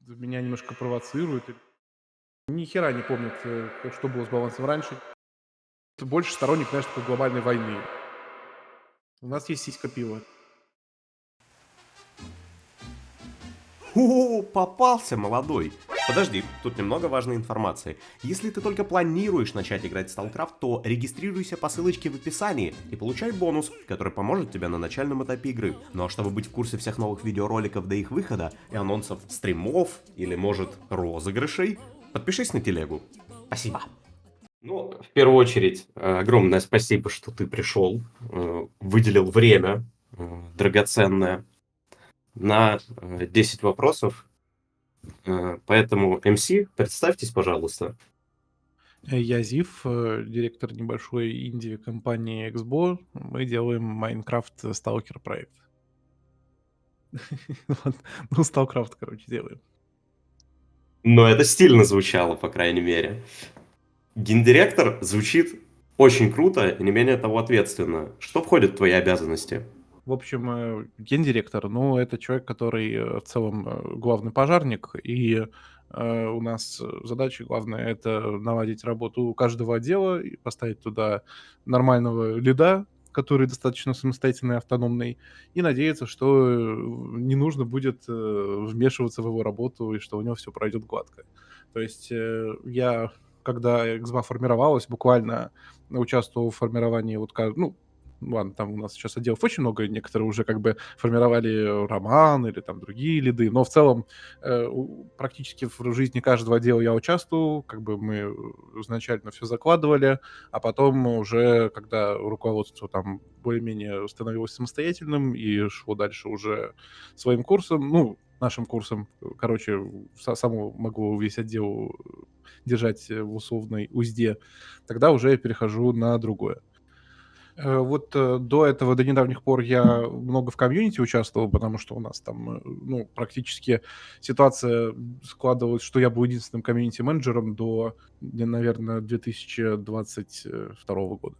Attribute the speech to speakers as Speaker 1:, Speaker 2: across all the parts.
Speaker 1: меня немножко провоцирует. Ни хера не помнят, что было с балансом раньше. Ты больше сторонник, знаешь, такой глобальной войны. У нас есть сиська пиво.
Speaker 2: О, попался, молодой! Подожди, тут немного важной информации. Если ты только планируешь начать играть в StarCraft, то регистрируйся по ссылочке в описании и получай бонус, который поможет тебе на начальном этапе игры. Ну а чтобы быть в курсе всех новых видеороликов до их выхода и анонсов стримов или, может, розыгрышей, подпишись на телегу. Спасибо. Ну, в первую очередь, огромное спасибо, что ты пришел, выделил время драгоценное на 10 вопросов. Поэтому, МС, представьтесь, пожалуйста.
Speaker 1: Я Зив, директор небольшой инди-компании Exbo. Мы делаем Майнкрафт Сталкер проект. Вот. Ну, StarCraft, короче, делаем.
Speaker 2: Но это стильно звучало, по крайней мере. Гендиректор звучит очень круто и не менее того ответственно. Что входит в твои обязанности?
Speaker 1: В общем, гендиректор, ну, это человек, который в целом главный пожарник, и у нас задача главная — это наладить работу каждого отдела и поставить туда нормального лида, который достаточно самостоятельный и автономный, и надеяться, что не нужно будет вмешиваться в его работу и что у него все пройдет гладко. То есть я, когда Эксба формировалась, буквально участвовал в формировании вот, ну, ладно, там у нас сейчас отделов очень много, некоторые уже как бы формировали роман или там другие лиды, но в целом практически в жизни каждого отдела я участвовал, как бы мы изначально все закладывали, а потом уже, когда руководство там более-менее становилось самостоятельным и шло дальше уже своим курсом, ну, нашим курсом, короче, само могу весь отдел держать в условной узде, тогда уже я перехожу на другое. Вот, до этого, до недавних пор я много в комьюнити участвовал, потому что у нас там, ну, практически ситуация складывалась, что я был единственным комьюнити-менеджером до, наверное, 2022 года.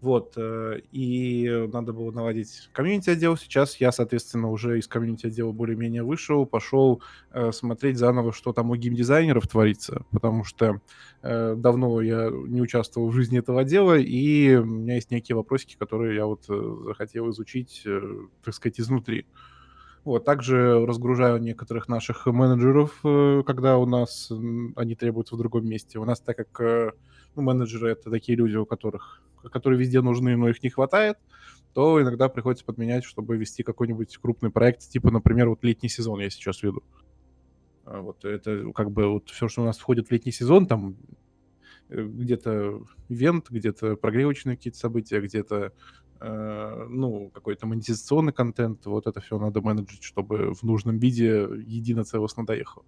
Speaker 1: Вот, и надо было наладить комьюнити-отдел. Сейчас я, соответственно, уже из комьюнити-отдела более-менее вышел, пошел, смотреть заново, что там у геймдизайнеров творится, потому что, давно я не участвовал в жизни этого отдела, и у меня есть некие вопросики, которые я вот, захотел изучить, так сказать, изнутри. Вот, также разгружаю некоторых наших менеджеров, когда у нас, они требуются в другом месте. У нас, так как, ну, менеджеры — это такие люди, которые везде нужны, но их не хватает, то иногда приходится подменять, чтобы вести какой-нибудь крупный проект, типа, например, вот летний сезон я сейчас веду. Вот это как бы вот все, что у нас входит в летний сезон, там, где-то ивент, где-то прогревочные какие-то события, где-то, ну, какой-то монетизационный контент. Вот это все надо менеджить, чтобы в нужном виде едино целостно доехало.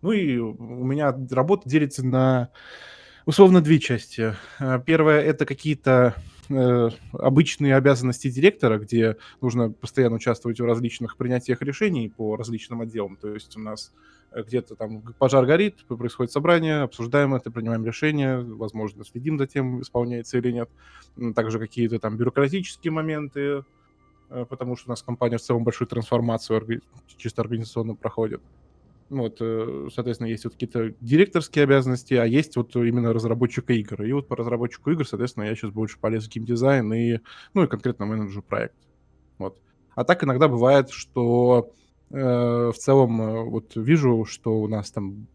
Speaker 1: Ну и у меня работа делится на условно 2 части. 1 — это какие-то, обычные обязанности директора, где нужно постоянно участвовать в различных принятиях решений по различным отделам. То есть у нас, где-то там пожар горит, происходит собрание, обсуждаем это, принимаем решения, возможно, следим за тем, исполняется или нет. Также какие-то там бюрократические моменты, потому что у нас компания в целом большую трансформацию чисто организационно проходит. Ну вот, соответственно, есть вот какие-то директорские обязанности, а есть вот именно разработчика игр. И вот по разработчику игр, соответственно, я сейчас больше полез в геймдизайн и, ну, и конкретно менеджу проект. Вот. А так иногда бывает, что, в целом, вот вижу, что у нас там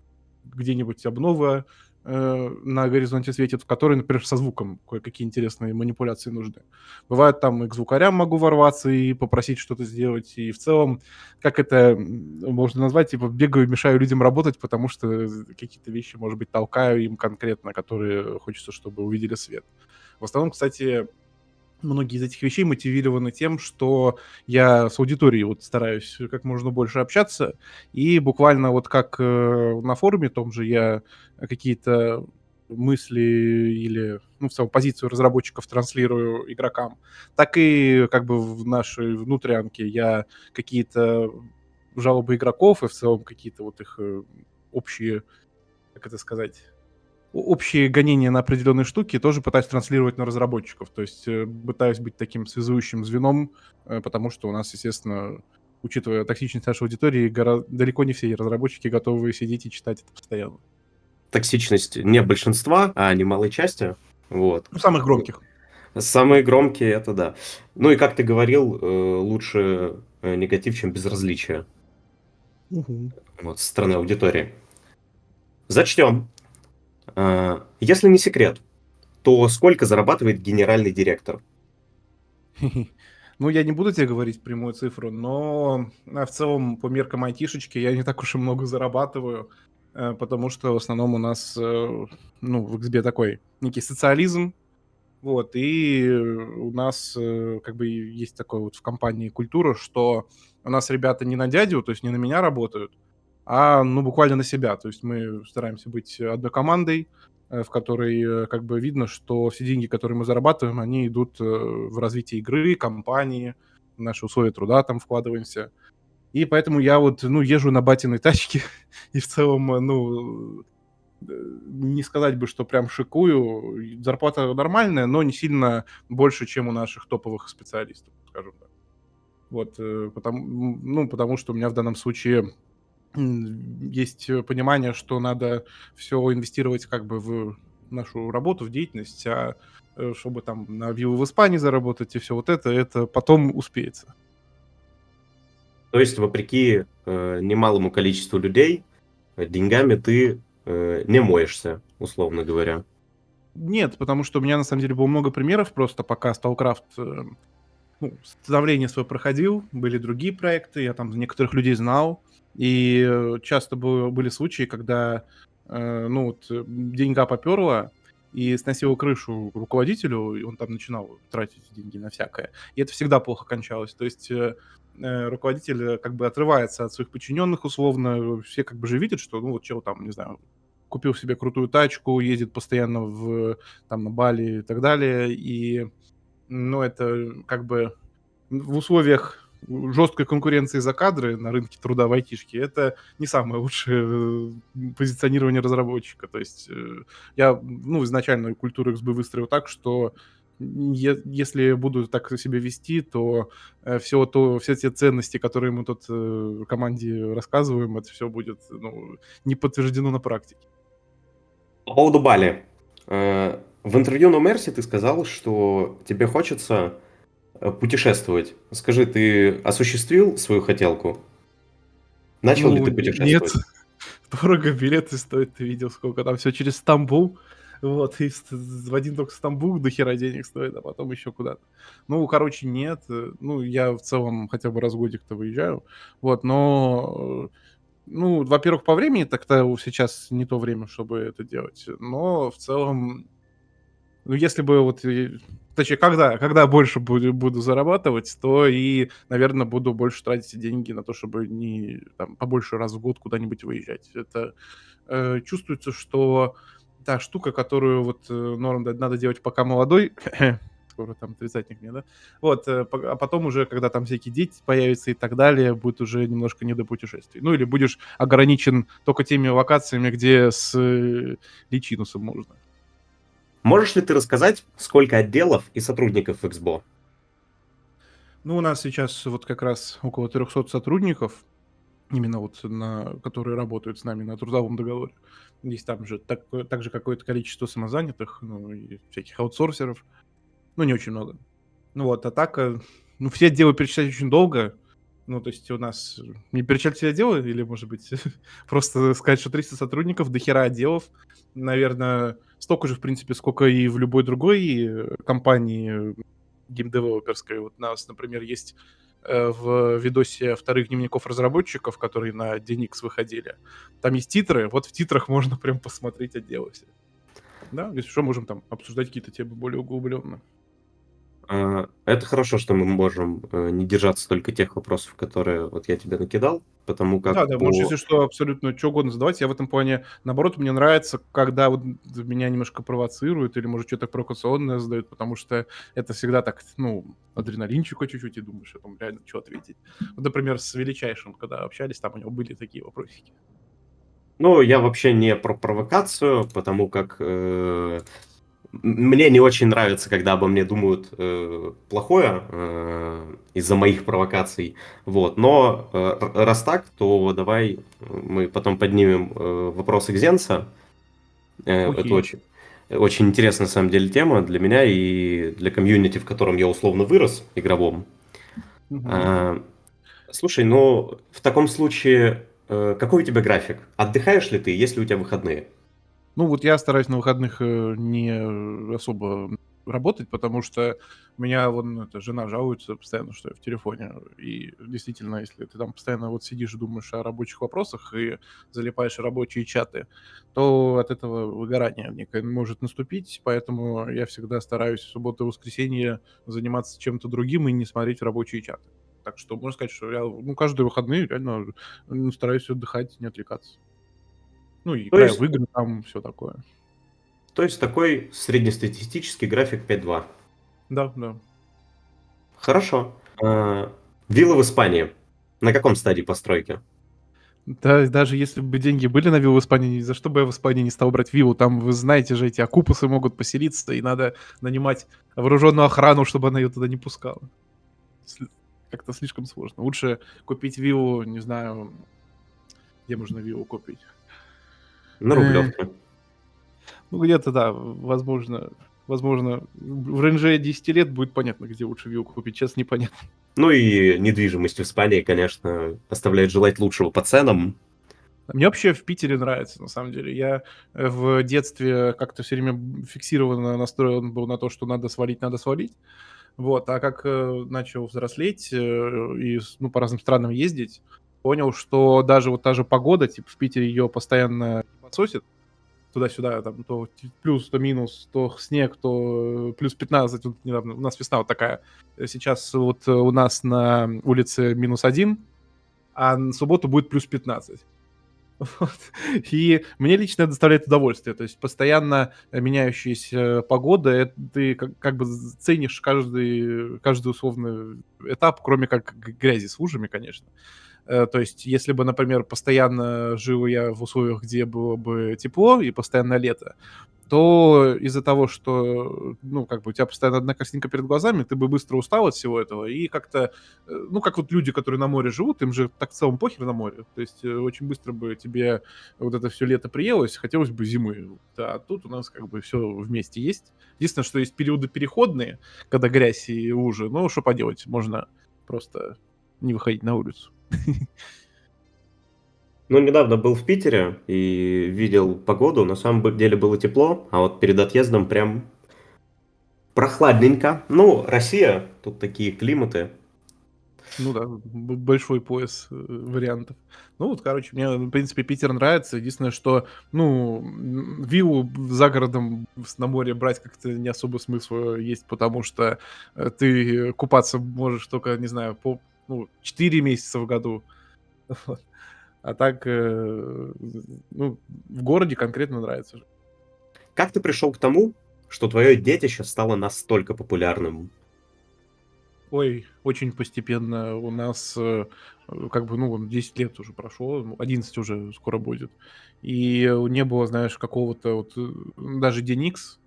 Speaker 1: где-нибудь обнова, на горизонте светит, в которой, например, со звуком кое-какие интересные манипуляции нужны. Бывает, там и к звукарям могу ворваться и попросить что-то сделать. И в целом, как это, можно назвать, типа бегаю, мешаю людям работать, потому что какие-то вещи, может быть, толкаю им конкретно, которые хочется, чтобы увидели свет. В основном, кстати, многие из этих вещей мотивированы тем, что я с аудиторией вот стараюсь как можно больше общаться, и буквально вот как, на форуме том же я какие-то мысли или, ну, в целом позицию разработчиков транслирую игрокам, так и как бы в нашей внутрянке я какие-то жалобы игроков и в целом какие-то вот их, общие, как это сказать, общие гонения на определенные штуки тоже пытаюсь транслировать на разработчиков. То есть, пытаюсь быть таким связующим звеном, потому что у нас, естественно, учитывая токсичность нашей аудитории, далеко не все разработчики готовы сидеть и читать это постоянно.
Speaker 2: Токсичность не большинства, а немалой части. Вот.
Speaker 1: Ну, самых громких.
Speaker 2: Самые громкие, это да. Ну и как ты говорил, лучше негатив, чем безразличие.
Speaker 1: Мгм.
Speaker 2: Вот, со стороны аудитории. Зачтем. Если не секрет, то сколько зарабатывает генеральный директор?
Speaker 1: Ну, я не буду тебе говорить прямую цифру, но в целом по меркам айтишечки я не так уж и много зарабатываю, потому что в основном у нас, ну, в XB такой некий социализм, вот, и у нас как бы есть такой вот в компании культура, что у нас ребята не на дядю, то есть не на меня работают, а, ну, буквально на себя. То есть мы стараемся быть одной командой, в которой как бы видно, что все деньги, которые мы зарабатываем, они идут в развитие игры, компании, в наши условия труда там вкладываемся. И поэтому я вот, ну, езжу на батиной тачке и в целом, ну, не сказать бы, что прям шикую. И зарплата нормальная, но не сильно больше, чем у наших топовых специалистов, скажем так. Вот, потому что у меня в данном случае есть понимание, что надо все инвестировать как бы в нашу работу, в деятельность, чтобы там на виллу в Испании заработать и все вот это потом успеется.
Speaker 2: То есть, вопреки немалому количеству людей, деньгами ты не моешься, условно говоря.
Speaker 1: Нет, потому что у меня на самом деле было много примеров, просто пока StarCraft, ну, становление свое проходил, были другие проекты, я там некоторых людей знал, и часто были случаи, когда, ну, вот, деньга попёрла и сносила крышу руководителю, и он там начинал тратить деньги на всякое. И это всегда плохо кончалось. То есть руководитель как бы отрывается от своих подчиненных условно, все как бы же видят, что, ну, вот чел там, не знаю, купил себе крутую тачку, ездит постоянно там, на Бали и так далее, и ну, это как бы в условиях жесткой конкуренции за кадры на рынке труда в айтишке это не самое лучшее позиционирование разработчика. То есть я, ну, изначально культуру XB выстроил так, что если буду так себя вести, то все те ценности, которые мы тут команде рассказываем, это все будет, ну, не подтверждено на практике.
Speaker 2: По поводу Бали. В интервью на Мерси ты сказал, что тебе хочется путешествовать. Скажи, ты осуществил свою хотелку? Начал ли
Speaker 1: Ну,
Speaker 2: ты
Speaker 1: нет,
Speaker 2: путешествовать?
Speaker 1: дорого билеты стоят, ты видел, сколько там все через Стамбул. Вот, и в один только Стамбул до хера денег стоит, а потом еще куда-то. Ну, короче, нет. Ну, я в целом хотя бы раз в годик-то выезжаю. Вот, но, ну, во-первых, по времени так-то сейчас не то время, чтобы это делать. Но в целом ну, если бы вот, точнее, когда больше буду зарабатывать, то и, наверное, буду больше тратить деньги на то, чтобы не там побольше раз в год куда-нибудь выезжать. Это, чувствуется, что та штука, которую вот, норм надо делать, пока молодой, скоро там тридцатник мне, да? Вот, а потом уже, когда там всякие дети появятся и так далее, будет уже немножко не до путешествий. Ну, или будешь ограничен только теми локациями, где с, личинусом можно.
Speaker 2: Можешь ли ты рассказать, сколько отделов и сотрудников в Xbo?
Speaker 1: Ну, у нас сейчас вот как раз около 300 сотрудников, именно вот которые работают с нами на трудовом договоре. Есть там же также какое-то количество самозанятых, ну, и всяких аутсорсеров, но не очень много. Ну вот, а так, ну, все отделы перечислять очень долго. Ну, то есть у нас не перечислять все отделы или, может быть, просто сказать, что 300 сотрудников, до хера отделов. Наверное, столько же, в принципе, сколько и в любой другой компании геймдевелоперской. Вот у нас, например, есть в видосе вторых дневников разработчиков, которые на DNX выходили. Там есть титры, вот в титрах можно прям посмотреть отделы все. Да, если что, можем там обсуждать какие-то темы более углубленно.
Speaker 2: Это хорошо, что мы можем не держаться только тех вопросов, которые вот я тебе накидал, потому
Speaker 1: Да,
Speaker 2: как
Speaker 1: да, можешь,
Speaker 2: по...
Speaker 1: если что, абсолютно чё угодно задавать. Я в этом плане, наоборот, мне нравится, когда вот меня немножко провоцируют или, может, что-то провокационное задают, потому что это всегда так, ну, адреналинчика чуть-чуть, и думаешь, а там реально что ответить. Вот, например, с Величайшим, когда общались, там у него были такие вопросики.
Speaker 2: Ну, я вообще не про провокацию, потому как Мне не очень нравится, когда обо мне думают плохое из-за моих провокаций. Вот. Но раз так, то давай мы потом поднимем вопросы Гзенса. Это
Speaker 1: Окей.
Speaker 2: очень интересная, на самом деле, тема для меня и для комьюнити, в котором я условно вырос, игровом.
Speaker 1: Мгм.
Speaker 2: А, Слушай, ну, в таком случае, какой у тебя график? Отдыхаешь ли ты, есть ли у тебя выходные?
Speaker 1: Ну, вот я стараюсь на выходных, не особо работать, потому что меня вон эта жена жалуется постоянно, что я в телефоне. И действительно, если ты там постоянно вот сидишь и думаешь о рабочих вопросах и залипаешь в рабочие чаты, то от этого выгорание некое может наступить. Поэтому я всегда стараюсь в субботу и воскресенье заниматься чем-то другим и не смотреть в рабочие чаты. Так что можно сказать, что я, ну, каждые выходные реально, стараюсь отдыхать, не отвлекаться. Ну, и
Speaker 2: То
Speaker 1: играю
Speaker 2: есть,
Speaker 1: в игры, там все такое.
Speaker 2: то есть такой среднестатистический график 5-2.
Speaker 1: Да, да.
Speaker 2: Хорошо. Виллы в Испании. На каком стадии постройки?
Speaker 1: Да, даже если бы деньги были на виллу в Испании, ни за что бы я в Испании не стал брать виллу. Там, вы знаете же, эти окупусы могут поселиться, и надо нанимать вооруженную охрану, чтобы она ее туда не пускала. Сли Как-то слишком сложно. Лучше купить виллу, не знаю, где можно виллу купить.
Speaker 2: На
Speaker 1: Э,
Speaker 2: Рублевке.
Speaker 1: ну, где-то, да, возможно, в рейнже 10 лет будет понятно, где лучше виллу купить. Сейчас непонятно.
Speaker 2: Ну и недвижимость в Испании, конечно, оставляет желать лучшего по ценам.
Speaker 1: Мне вообще в Питере нравится, на самом деле. Я, в детстве как-то все время фиксированно настроен был на то, что надо свалить, надо свалить. Вот, а как, начал взрослеть, и ну, по разным странам ездить, понял, что даже вот та же погода, типа в Питере ее постоянно подсосет туда-сюда, там то плюс, то минус, то снег, то плюс 15. Вот недавно у нас весна вот такая. Сейчас вот у нас на улице -1, а на субботу будет +15. Вот. И мне лично это доставляет удовольствие. То есть постоянно, меняющаяся погода, ты как бы ценишь каждый условно этап, кроме как грязи с лужами, конечно. То есть, если бы, например, постоянно жил я в условиях, где было бы тепло и постоянно лето, то из-за того, что, ну, как бы у тебя постоянно одна картинка перед глазами, ты бы быстро устал от всего этого и как-то, ну, как вот люди, которые на море живут, им же так в целом похер на море. То есть, очень быстро бы тебе вот это все лето приелось, хотелось бы зимы. Да, а тут у нас как бы все вместе есть. Единственное, что есть периоды переходные, когда грязь и лужи. Ну, что поделать, можно просто не выходить на улицу.
Speaker 2: Ну, недавно был в Питере и видел погоду. На самом деле было тепло, а вот перед отъездом прям прохладненько. Ну, Россия, тут такие климаты.
Speaker 1: Ну да, большой пояс, вариантов. Ну вот, короче, мне, в принципе, Питер нравится. Единственное, что, ну, виллу за городом на море брать как-то не особо смысла есть, потому что, ты купаться можешь только, не знаю, 4 месяца в году. Вот. А так, ну, в городе конкретно нравится жить.
Speaker 2: Как ты пришел к тому, что твое детище стало настолько популярным?
Speaker 1: Ой, очень постепенно у нас, как бы, ну, вон 10 лет уже прошло, ну, 11 уже скоро будет. И не было, знаешь, какого-то вот, даже День Икс,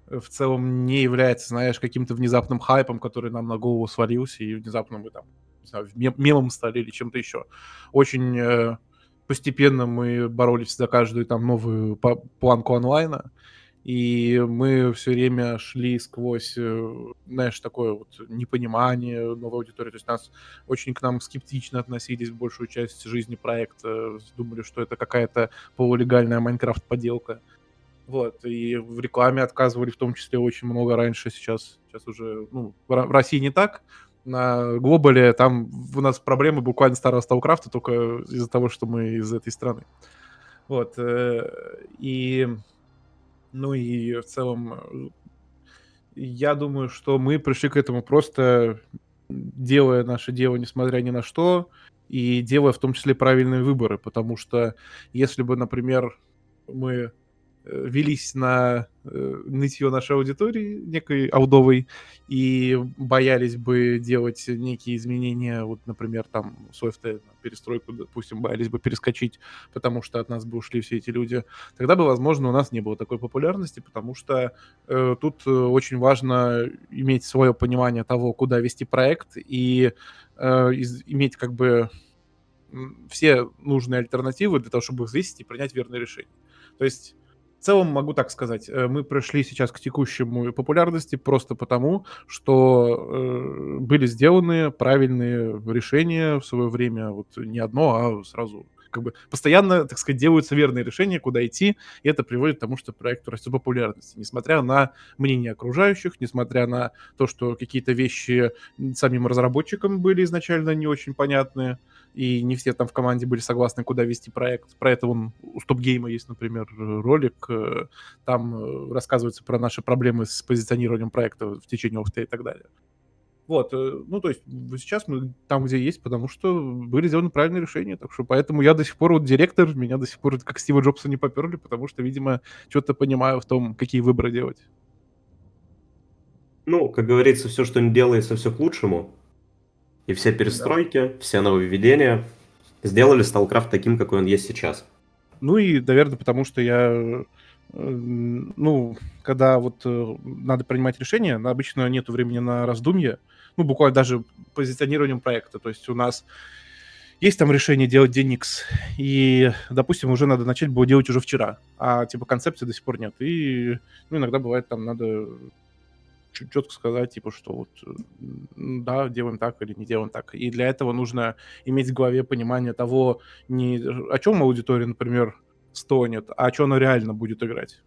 Speaker 1: в целом не является, знаешь, каким-то внезапным хайпом, который нам на голову свалился, и внезапно мы там, не знаю, мемом стали или чем-то еще. Очень, постепенно мы боролись за каждую там новую планку онлайна. И мы все время шли сквозь, знаешь, такое вот непонимание новой аудитории. То есть нас очень к нам скептично относились большую часть жизни проекта. Думали, что это какая-то полулегальная "Майнкрафт"-поделка. Вот, и в рекламе отказывали в том числе очень много раньше. Сейчас уже, ну, в России не так. На глобале там у нас проблемы буквально старого "Старкрафта" только из-за того, что мы из этой страны. Вот, и ну и в целом, я думаю, что мы пришли к этому просто делая наше дело, несмотря ни на что, и делая в том числе правильные выборы. Потому что если бы, например, мы велись на нытье нашей аудитории некой аудовой и боялись бы делать некие изменения, вот, например, там, софта, перестройку, допустим, боялись бы перескочить, потому что от нас бы ушли все эти люди, тогда бы, возможно, у нас не было такой популярности, потому что тут очень важно иметь свое понимание того, куда вести проект, и иметь как бы все нужные альтернативы для того, чтобы взвесить и принять верное решение. То есть в целом могу так сказать, мы пришли сейчас к текущему популярности просто потому, что были сделаны правильные решения в свое время, вот не одно, а сразу как бы постоянно, так сказать, делаются верные решения, куда идти, и это приводит к тому, что проект растет в популярности, несмотря на мнение окружающих, несмотря на то, что какие-то вещи самим разработчикам были изначально не очень понятны, и не все там в команде были согласны, куда вести проект. Про это вон у Стопгейма есть, например, ролик. Там рассказывается про наши проблемы с позиционированием проекта в течение оффта и так далее. Вот, ну, то есть сейчас мы там, где есть, потому что были сделаны правильные решения. Так что поэтому я до сих пор вот директор, меня до сих пор как Стива Джобса не поперли, потому что, видимо, что-то понимаю в том, какие выборы делать.
Speaker 2: Ну, как говорится, все, что не делается, все к лучшему. И все
Speaker 1: Да.
Speaker 2: перестройки, все нововведения сделали StarCraft таким, какой он есть сейчас.
Speaker 1: Ну и, наверное, потому что я, ну, когда вот надо принимать решения, обычно нету времени на раздумье, ну, буквально даже позиционированием проекта. То есть у нас есть там решение делать день X, и, допустим, уже надо начать было делать уже вчера, а типа концепции до сих пор нет. И, ну, иногда бывает там надо четко сказать, типа, что вот, да, делаем так или не делаем так. И для этого нужно иметь в голове понимание того, не о чем аудитория, например, стонет, а что она реально будет играть.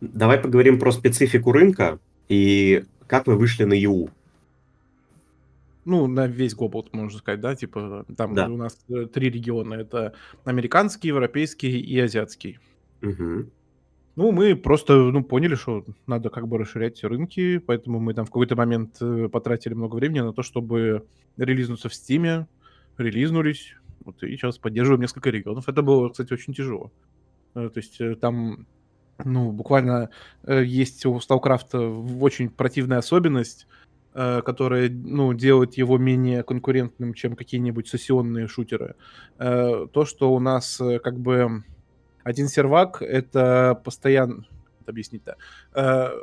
Speaker 2: Давай поговорим про специфику рынка и как вы вышли на ЕУ.
Speaker 1: Ну, на весь глобал, можно сказать, да, типа, там
Speaker 2: Да.
Speaker 1: у нас 3 региона. Это американский, европейский и азиатский.
Speaker 2: Мгм.
Speaker 1: Ну, мы просто, ну, поняли, что надо как бы расширять рынки, поэтому мы там в какой-то момент потратили много времени на то, чтобы релизнуться в Стиме, релизнулись, вот, и сейчас поддерживаем несколько регионов. Это было, кстати, очень тяжело. То есть там, ну, буквально есть у StarCraft очень противная особенность, которая, ну, делает его менее конкурентным, чем какие-нибудь сессионные шутеры. То, что у нас как бы один сервак — это постоянно объяснить-то.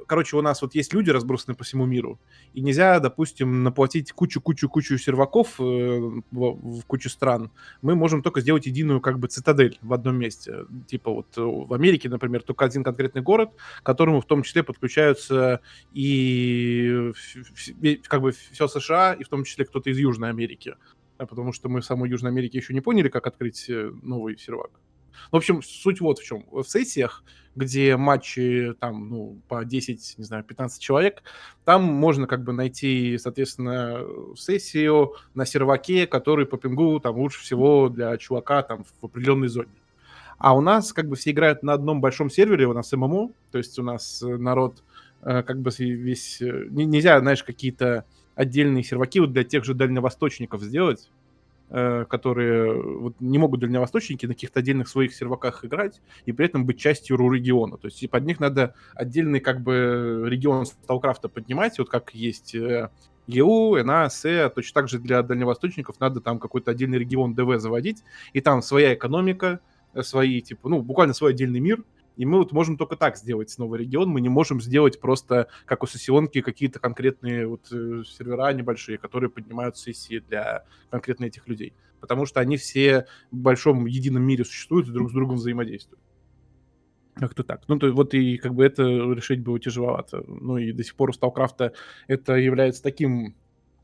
Speaker 1: Короче, у нас вот есть люди, разбросанные по всему миру, и нельзя, допустим, наплатить кучу серваков в кучу стран. Мы можем только сделать единую как бы цитадель в одном месте. Типа вот в Америке, например, только один конкретный город, к которому в том числе подключаются и как бы все США, и в том числе кто-то из Южной Америки. Потому что мы в самой Южной Америке еще не поняли, как открыть новый сервак. В общем, суть вот в чем. В сессиях, где матчи там, ну, по 10, не знаю, 15 человек, там можно как бы найти, соответственно, сессию на серваке, который по пингу там лучше всего для чувака там в определенной зоне. А у нас как бы все играют на одном большом сервере, у нас ММО, то есть у нас народ как бы весь... Нельзя, знаешь, какие-то отдельные серваки вот для тех же дальневосточников сделать, которые вот не могут дальневосточники на каких-то отдельных своих серваках играть и при этом быть частью ру-региона. То есть и под них надо отдельный как бы регион Сталкрафта поднимать, вот как есть ЕУ, НА, СЭ, точно так же для дальневосточников надо там какой-то отдельный регион ДВ заводить, и там своя экономика, свои, типа, ну, буквально свой отдельный мир, и мы вот можем только так сделать новый регион. Мы не можем сделать просто, как у сессионки, какие-то конкретные вот сервера небольшие, которые поднимают сессии для конкретно этих людей. Потому что они все в большом едином мире существуют и друг с другом взаимодействуют. Как-то так. Ну, то вот и как бы это решить было тяжеловато. Ну и до сих пор у StarCraft это является таким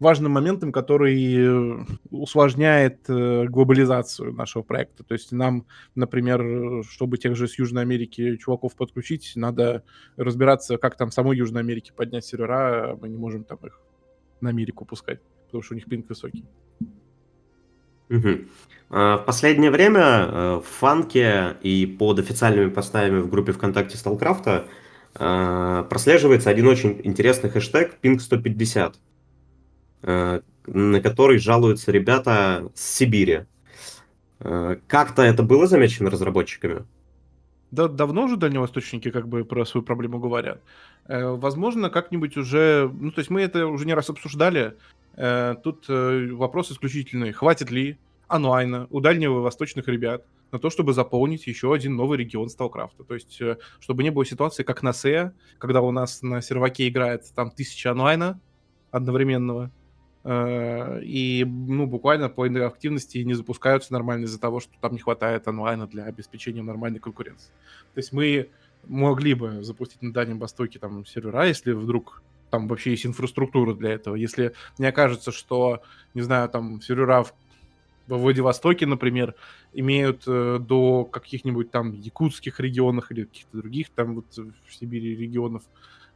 Speaker 1: важным моментом, который усложняет глобализацию нашего проекта. То есть нам, например, чтобы тех же с Южной Америки чуваков подключить, надо разбираться, как там в самой Южной Америке поднять сервера, а мы не можем там их на Америку пускать, потому что у них пинг высокий.
Speaker 2: Мгм. В последнее время в фанке и под официальными постами в группе ВКонтакте Сталкрафта прослеживается один очень интересный хэштег ping150, на который жалуются ребята с Сибири. Как-то это было замечено разработчиками?
Speaker 1: Да, давно уже дальневосточники как бы про свою проблему говорят. Возможно, как-нибудь уже, ну, то есть мы это уже не раз обсуждали. Тут вопрос исключительный: хватит ли онлайна у дальневосточных ребят на то, чтобы заполнить еще один новый регион StarCraft? То есть, чтобы не было ситуации, как на СЭ, когда у нас на серваке играет там 1000 онлайна одновременного, и, ну, буквально половина активности не запускаются нормально из-за того, что там не хватает онлайна для обеспечения нормальной конкуренции. То есть мы могли бы запустить на Дальнем Востоке там сервера, если вдруг там вообще есть инфраструктура для этого. Если мне окажется, что, не знаю, там сервера во Владивостоке, например, имеют до каких-нибудь там якутских регионах или каких-то других там вот в Сибири регионов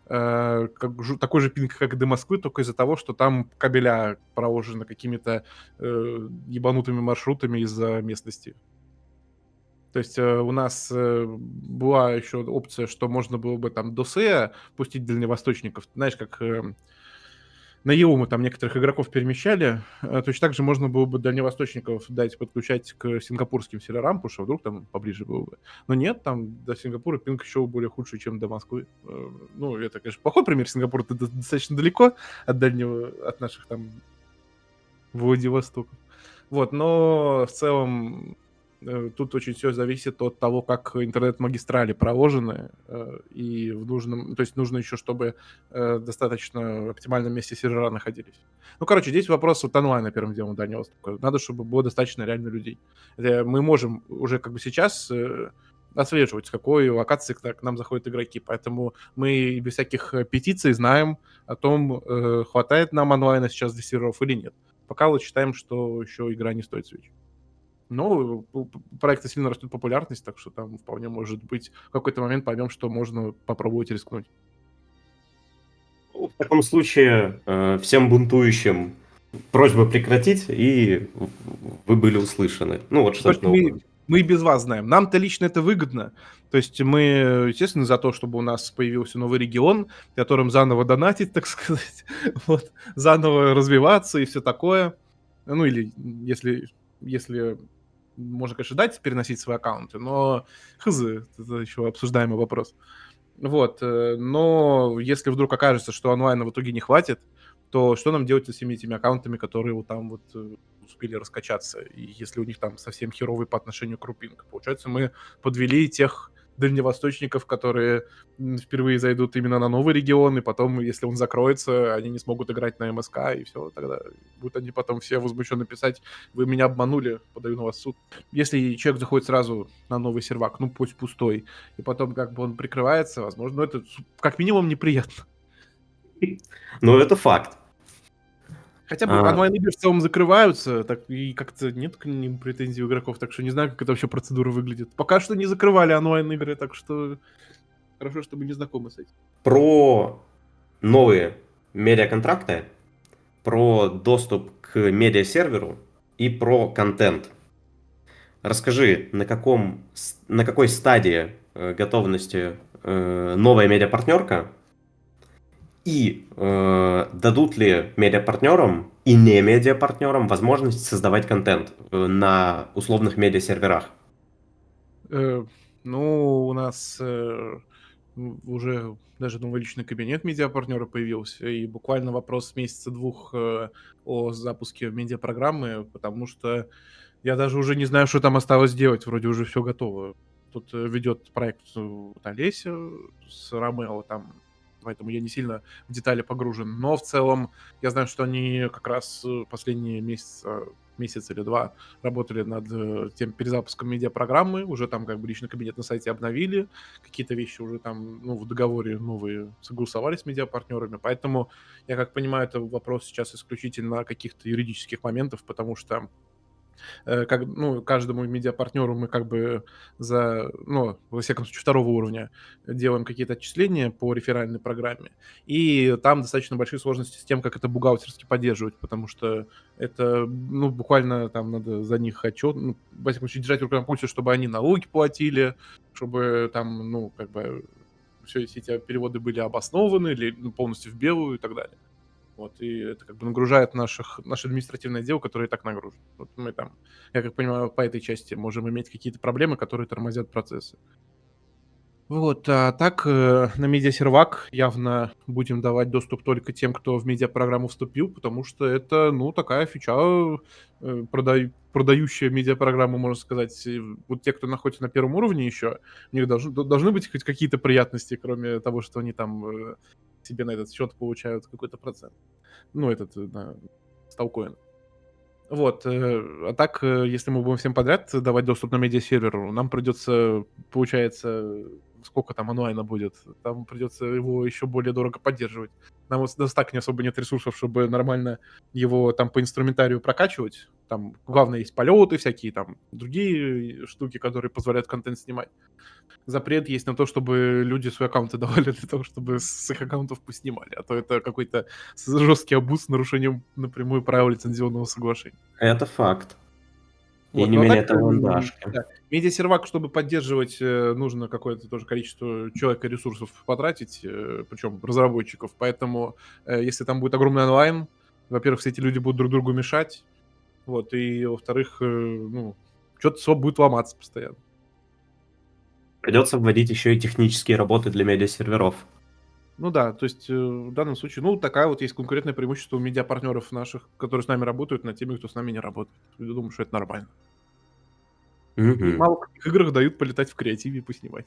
Speaker 1: такой же пинг, как и до Москвы, только из-за того, что там кабеля проложены какими-то ебанутыми маршрутами из-за местности. То есть у нас была еще опция, что можно было бы там до СЭ пустить дальневосточников. Знаешь, как на ЕУ мы там некоторых игроков перемещали. Точно так же можно было бы дальневосточников дать подключать к сингапурским серверам, потому что вдруг там поближе было бы. Но нет, там до Сингапура пинг еще более худший, чем до Москвы. Ну, это, конечно, плохой пример. Сингапур это достаточно далеко от дальнего, от наших там Владивостоков. Вот, но в целом тут очень все зависит от того, как интернет-магистрали проложены, и в нужном, то есть нужно еще, чтобы достаточно оптимальном месте сервера находились. Ну, короче, здесь вопрос вот онлайна первым делом Дальнего Востока. Надо, чтобы было достаточно реально людей. Мы можем уже как бы сейчас отслеживать, с какой локации к нам заходят игроки. Поэтому мы без всяких петиций знаем о том, хватает нам онлайна сейчас для серверов или нет. Пока вот считаем, что еще игра не стоит свеч. Но у проекта сильно растет популярность, так что там вполне может быть в какой-то момент поймем, что можно попробовать рискнуть.
Speaker 2: В таком случае всем бунтующим просьба прекратить, и вы были услышаны. Ну вот что-то
Speaker 1: Короче,
Speaker 2: новое.
Speaker 1: мы и без вас знаем. Нам-то лично это выгодно. То есть мы, естественно, за то, чтобы у нас появился новый регион, которым заново донатить, так сказать, вот, заново развиваться и все такое. Ну или если можно, конечно, дать переносить свои аккаунты, но хз, это еще обсуждаемый вопрос. Вот, но если вдруг окажется, что онлайна в итоге не хватит, то что нам делать со всеми этими аккаунтами, которые вот там вот успели раскачаться, и если у них там совсем херовый по отношению к рупинг? Получается, мы подвели тех дальневосточников, которые впервые зайдут именно на новый регион, и потом, если он закроется, они не смогут играть на МСК, и все, тогда будут они потом все возмущенно писать: вы меня обманули, подаю на вас в суд. Если человек заходит сразу на новый сервак, ну пусть пустой, и потом как бы он прикрывается, возможно, это как минимум неприятно.
Speaker 2: Но это факт.
Speaker 1: Хотя бы
Speaker 2: А,
Speaker 1: онлайн-игры в целом закрываются, так и как-то нет к ним претензий у игроков, так что не знаю, как это вообще процедура выглядит. Пока что не закрывали онлайн-игры, так что хорошо, что мы не знакомы с этим.
Speaker 2: Про новые медиаконтракты, про доступ к медиасерверу и про контент. Расскажи, на какой стадии готовности новая медиапартнерка, и дадут ли медиапартнерам и не медиапартнерам возможность создавать контент на условных медиасерверах?
Speaker 1: Э, ну, у нас уже даже новый личный кабинет медиапартнера появился, и буквально вопрос месяца-двух о запуске медиапрограммы, потому что я даже уже не знаю, что там осталось делать, вроде уже все готово. Тут ведет проект вот Олеся с Ромео там, поэтому я не сильно в детали погружен. Но в целом я знаю, что они как раз последние месяц или два работали над тем перезапуском медиапрограммы, уже там как бы личный кабинет на сайте обновили, какие-то вещи уже там, ну, в договоре новые согласовали с медиапартнерами, поэтому я как понимаю, это вопрос сейчас исключительно каких-то юридических моментов, потому что как, ну, каждому медиапартнеру мы как бы ну, во всяком случае, второго уровня делаем какие-то отчисления по реферальной программе. И там достаточно большие сложности с тем, как это бухгалтерски поддерживать, потому что это, ну, буквально там надо за них отчет, ну, во всяком случае, держать руку на пульсе, чтобы они налоги платили, чтобы там, ну, как бы все эти переводы были обоснованы или ну, полностью в белую и так далее. Вот, и это как бы нагружает наше административное дело, которое и так нагружено. Вот мы там, я как понимаю, по этой части можем иметь какие-то проблемы, которые тормозят процессы. Вот, а так, на медиасервак явно будем давать доступ только тем, кто в медиапрограмму вступил, потому что это, ну, такая фича, продающая медиапрограмму, можно сказать. И вот те, кто находится на первом уровне еще, у них должны быть хоть какие-то приятности, кроме того, что они там, себе на этот счет получают какой-то процент. Ну, этот, на сталкоин. Вот, а так, если мы будем всем подряд давать доступ на медиасервер, нам придется, получается, сколько там онлайна будет? Там придется его еще более дорого поддерживать. Нам вот нас так не особо нет ресурсов, чтобы нормально его там по инструментарию прокачивать. Там, главное, есть полеты всякие, там другие штуки, которые позволяют контент снимать. Запрет есть на то, чтобы люди свои аккаунты давали для того, чтобы с их аккаунтов поснимали, а то это какой-то жесткий абуз с нарушением напрямую правил лицензионного соглашения.
Speaker 2: Это факт. И
Speaker 1: Вот,
Speaker 2: не
Speaker 1: ну а так,
Speaker 2: менее того, андашки.
Speaker 1: да, медиасервак, чтобы поддерживать, нужно какое-то тоже количество человека ресурсов потратить, причем разработчиков. Поэтому, если там будет огромный онлайн, во-первых, все эти люди будут друг другу мешать, вот, и во-вторых, ну, что-то всё будет ломаться постоянно.
Speaker 2: Придется вводить еще и технические работы для медиасерверов.
Speaker 1: Ну да, то есть, в данном случае, ну, такая вот есть конкурентное преимущество у медиапартнеров наших, которые с нами работают, над теми, кто с нами не работает. Я думаю, что это нормально. И
Speaker 2: Мгм.
Speaker 1: мало в каких играх дают полетать в креативе и поснимать.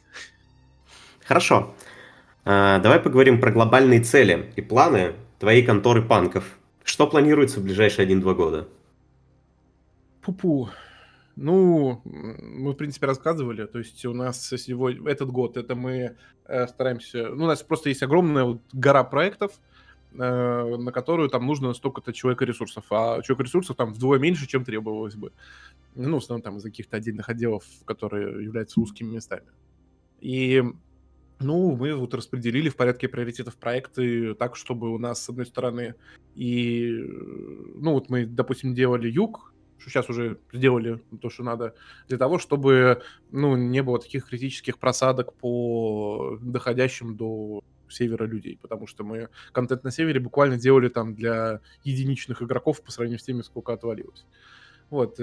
Speaker 2: Хорошо. Давай поговорим про глобальные цели и планы твоей конторы панков. Что планируется в ближайшие 1-2 года?
Speaker 1: Пу-пу. Ну, мы, в принципе, рассказывали. То есть у нас этот год, это мы, стараемся ну, у нас просто есть огромная вот гора проектов, на которую там нужно столько-то человека ресурсов, а человека ресурсов там вдвое меньше, чем требовалось бы. Ну, в основном там из каких-то отдельных отделов, которые являются узкими местами. И, ну, мы вот распределили в порядке приоритетов проекты так, чтобы у нас, с одной стороны, ну, вот мы, допустим, делали юг, что сейчас уже сделали то, что надо, для того, чтобы, ну, не было таких критических просадок по доходящим до севера людей, потому что мы контент на севере буквально делали там для единичных игроков по сравнению с теми, сколько отвалилось. Вот,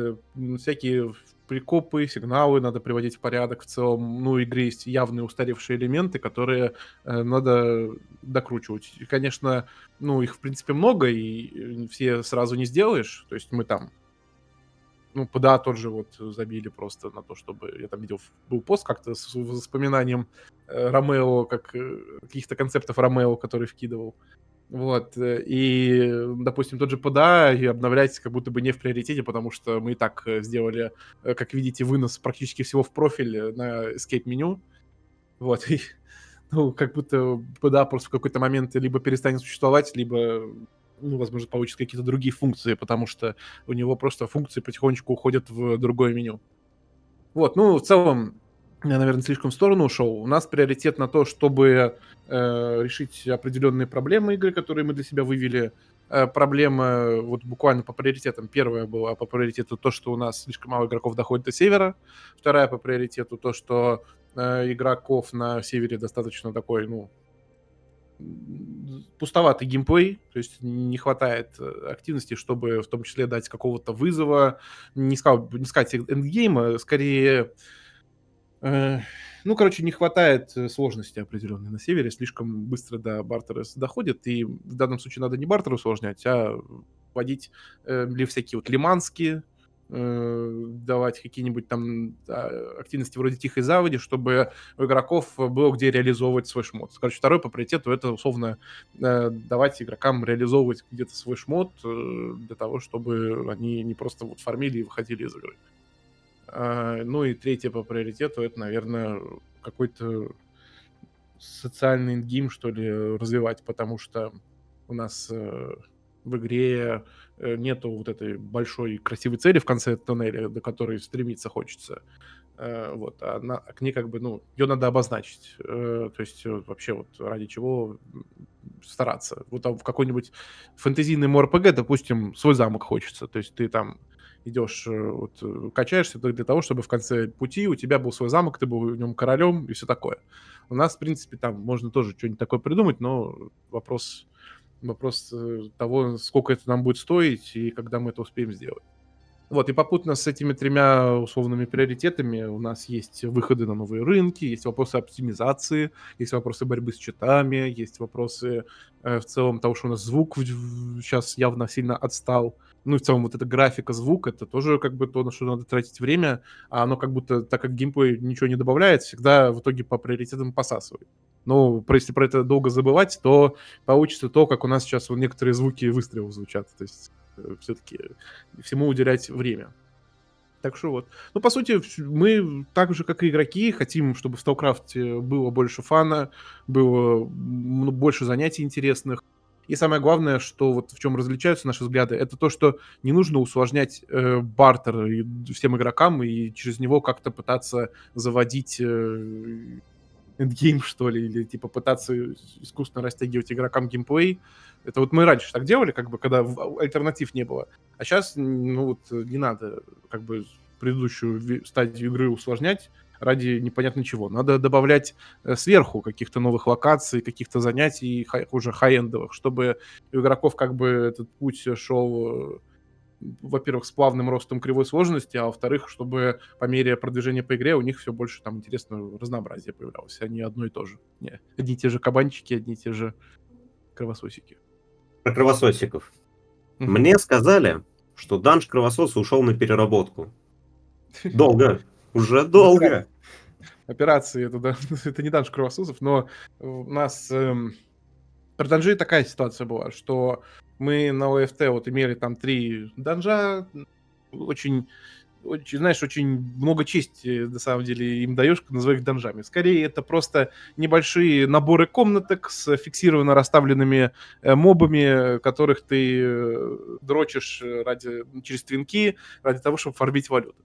Speaker 1: всякие прикопы, сигналы надо приводить в порядок в целом. Ну, в игре есть явные устаревшие элементы, которые, надо докручивать. И, конечно, ну, их, в принципе, много, и, все сразу не сделаешь. То есть мы там, ну, ПДА тот же вот забили просто на то, чтобы я там видел, был пост как-то с воспоминанием, Ромео, как, каких-то концептов Ромео, который вкидывал. Вот, допустим, тот же ПДА и обновлять как будто бы не в приоритете, потому что мы и так, сделали, как видите, вынос практически всего в профиль, на escape меню. Вот, и, ну, как будто ПДА просто в какой-то момент либо перестанет существовать, либо, ну, возможно, получит какие-то другие функции, потому что у него просто функции потихонечку уходят в другое меню. Вот, ну, в целом, я, наверное, слишком в сторону ушел. У нас приоритет на то, чтобы, решить определенные проблемы игры, которые мы для себя вывели. Проблема вот буквально по приоритетам. Первая была по приоритету то, что у нас слишком мало игроков доходит до севера. Вторая по приоритету то, что, игроков на севере достаточно такой, ну, пустоватый геймплей, то есть не хватает, активности, чтобы в том числе дать какого-то вызова. Не сказать эндгейма, скорее, Э, ну, короче, не хватает, сложности определенной на севере, слишком быстро до Бартерес доходит, и в данном случае надо не бартер усложнять, а вводить, или всякие вот лиманские, давать какие-нибудь там, активности вроде тихой заводи, чтобы у игроков было где реализовывать свой шмот. Короче, второй по приоритету — это условно, давать игрокам реализовывать где-то свой шмот, для того, чтобы они не просто вот фармили и выходили из игры. Ну и третье по приоритету — это, наверное, какой-то социальный ингим, что ли, развивать, потому что у нас, в игре, нету вот этой большой красивой цели в конце туннеля, до которой стремиться хочется. Вот, к ней как бы, ну, ее надо обозначить. То есть, вообще вот ради чего, стараться. Вот там в какой-нибудь фэнтезийный ММО-РПГ, допустим, свой замок хочется. То есть ты там идешь, качаешься только для того, чтобы в конце пути у тебя был свой замок, ты был в нем королем и все такое. У нас, в принципе, там можно тоже что-нибудь такое придумать, но вопрос, того, сколько это нам будет стоить и когда мы это успеем сделать. Вот, и попутно с этими тремя условными приоритетами у нас есть выходы на новые рынки, есть вопросы оптимизации, есть вопросы борьбы с читами, есть вопросы в целом того, что у нас звук сейчас явно сильно отстал. Ну, и в целом вот эта графика, звук, это тоже как бы то, на что надо тратить время, а оно как будто, так как геймплей ничего не добавляет, всегда в итоге по приоритетам посасывает. Ну, если про это долго забывать, то получится то, как у нас сейчас вот некоторые звуки выстрелов звучат. То есть все-таки всему уделять время. Так что вот. Ну, по сути, мы так же, как и игроки, хотим, чтобы в StarCraft было больше фана, было больше занятий интересных. И самое главное, что вот в чем различаются наши взгляды, это то, что не нужно усложнять бартер всем игрокам и через него как-то пытаться заводить эндгейм, что ли, или типа пытаться искусственно растягивать игрокам геймплей. Это вот мы раньше так делали, как бы, когда альтернатив не было. А сейчас, ну вот, не надо, как бы, предыдущую стадию игры усложнять ради непонятно чего. Надо добавлять сверху каких-то новых локаций, каких-то занятий уже хай-эндовых, чтобы у игроков как бы этот путь шел во-первых, с плавным ростом кривой сложности, а во-вторых, чтобы по мере продвижения по игре у них все больше там интересного разнообразия появлялось, а не одно и то же. Не, одни и те же кабанчики, одни и те же кровососики.
Speaker 3: Про кровососиков.
Speaker 1: Мгм.
Speaker 3: Мне сказали, что данж кровососа ушел на переработку. Долго. Уже долго.
Speaker 1: Операции, это, да, это не данж кровососов, но у нас про данжи такая ситуация была, что мы на ОФТ вот имели там 3 данжа, очень знаешь, очень много чести, на самом деле, им даешь, называя их данжами. Скорее, это просто небольшие наборы комнаток с фиксированно расставленными мобами, которых ты дрочишь через твинки ради того, чтобы фармить валюту.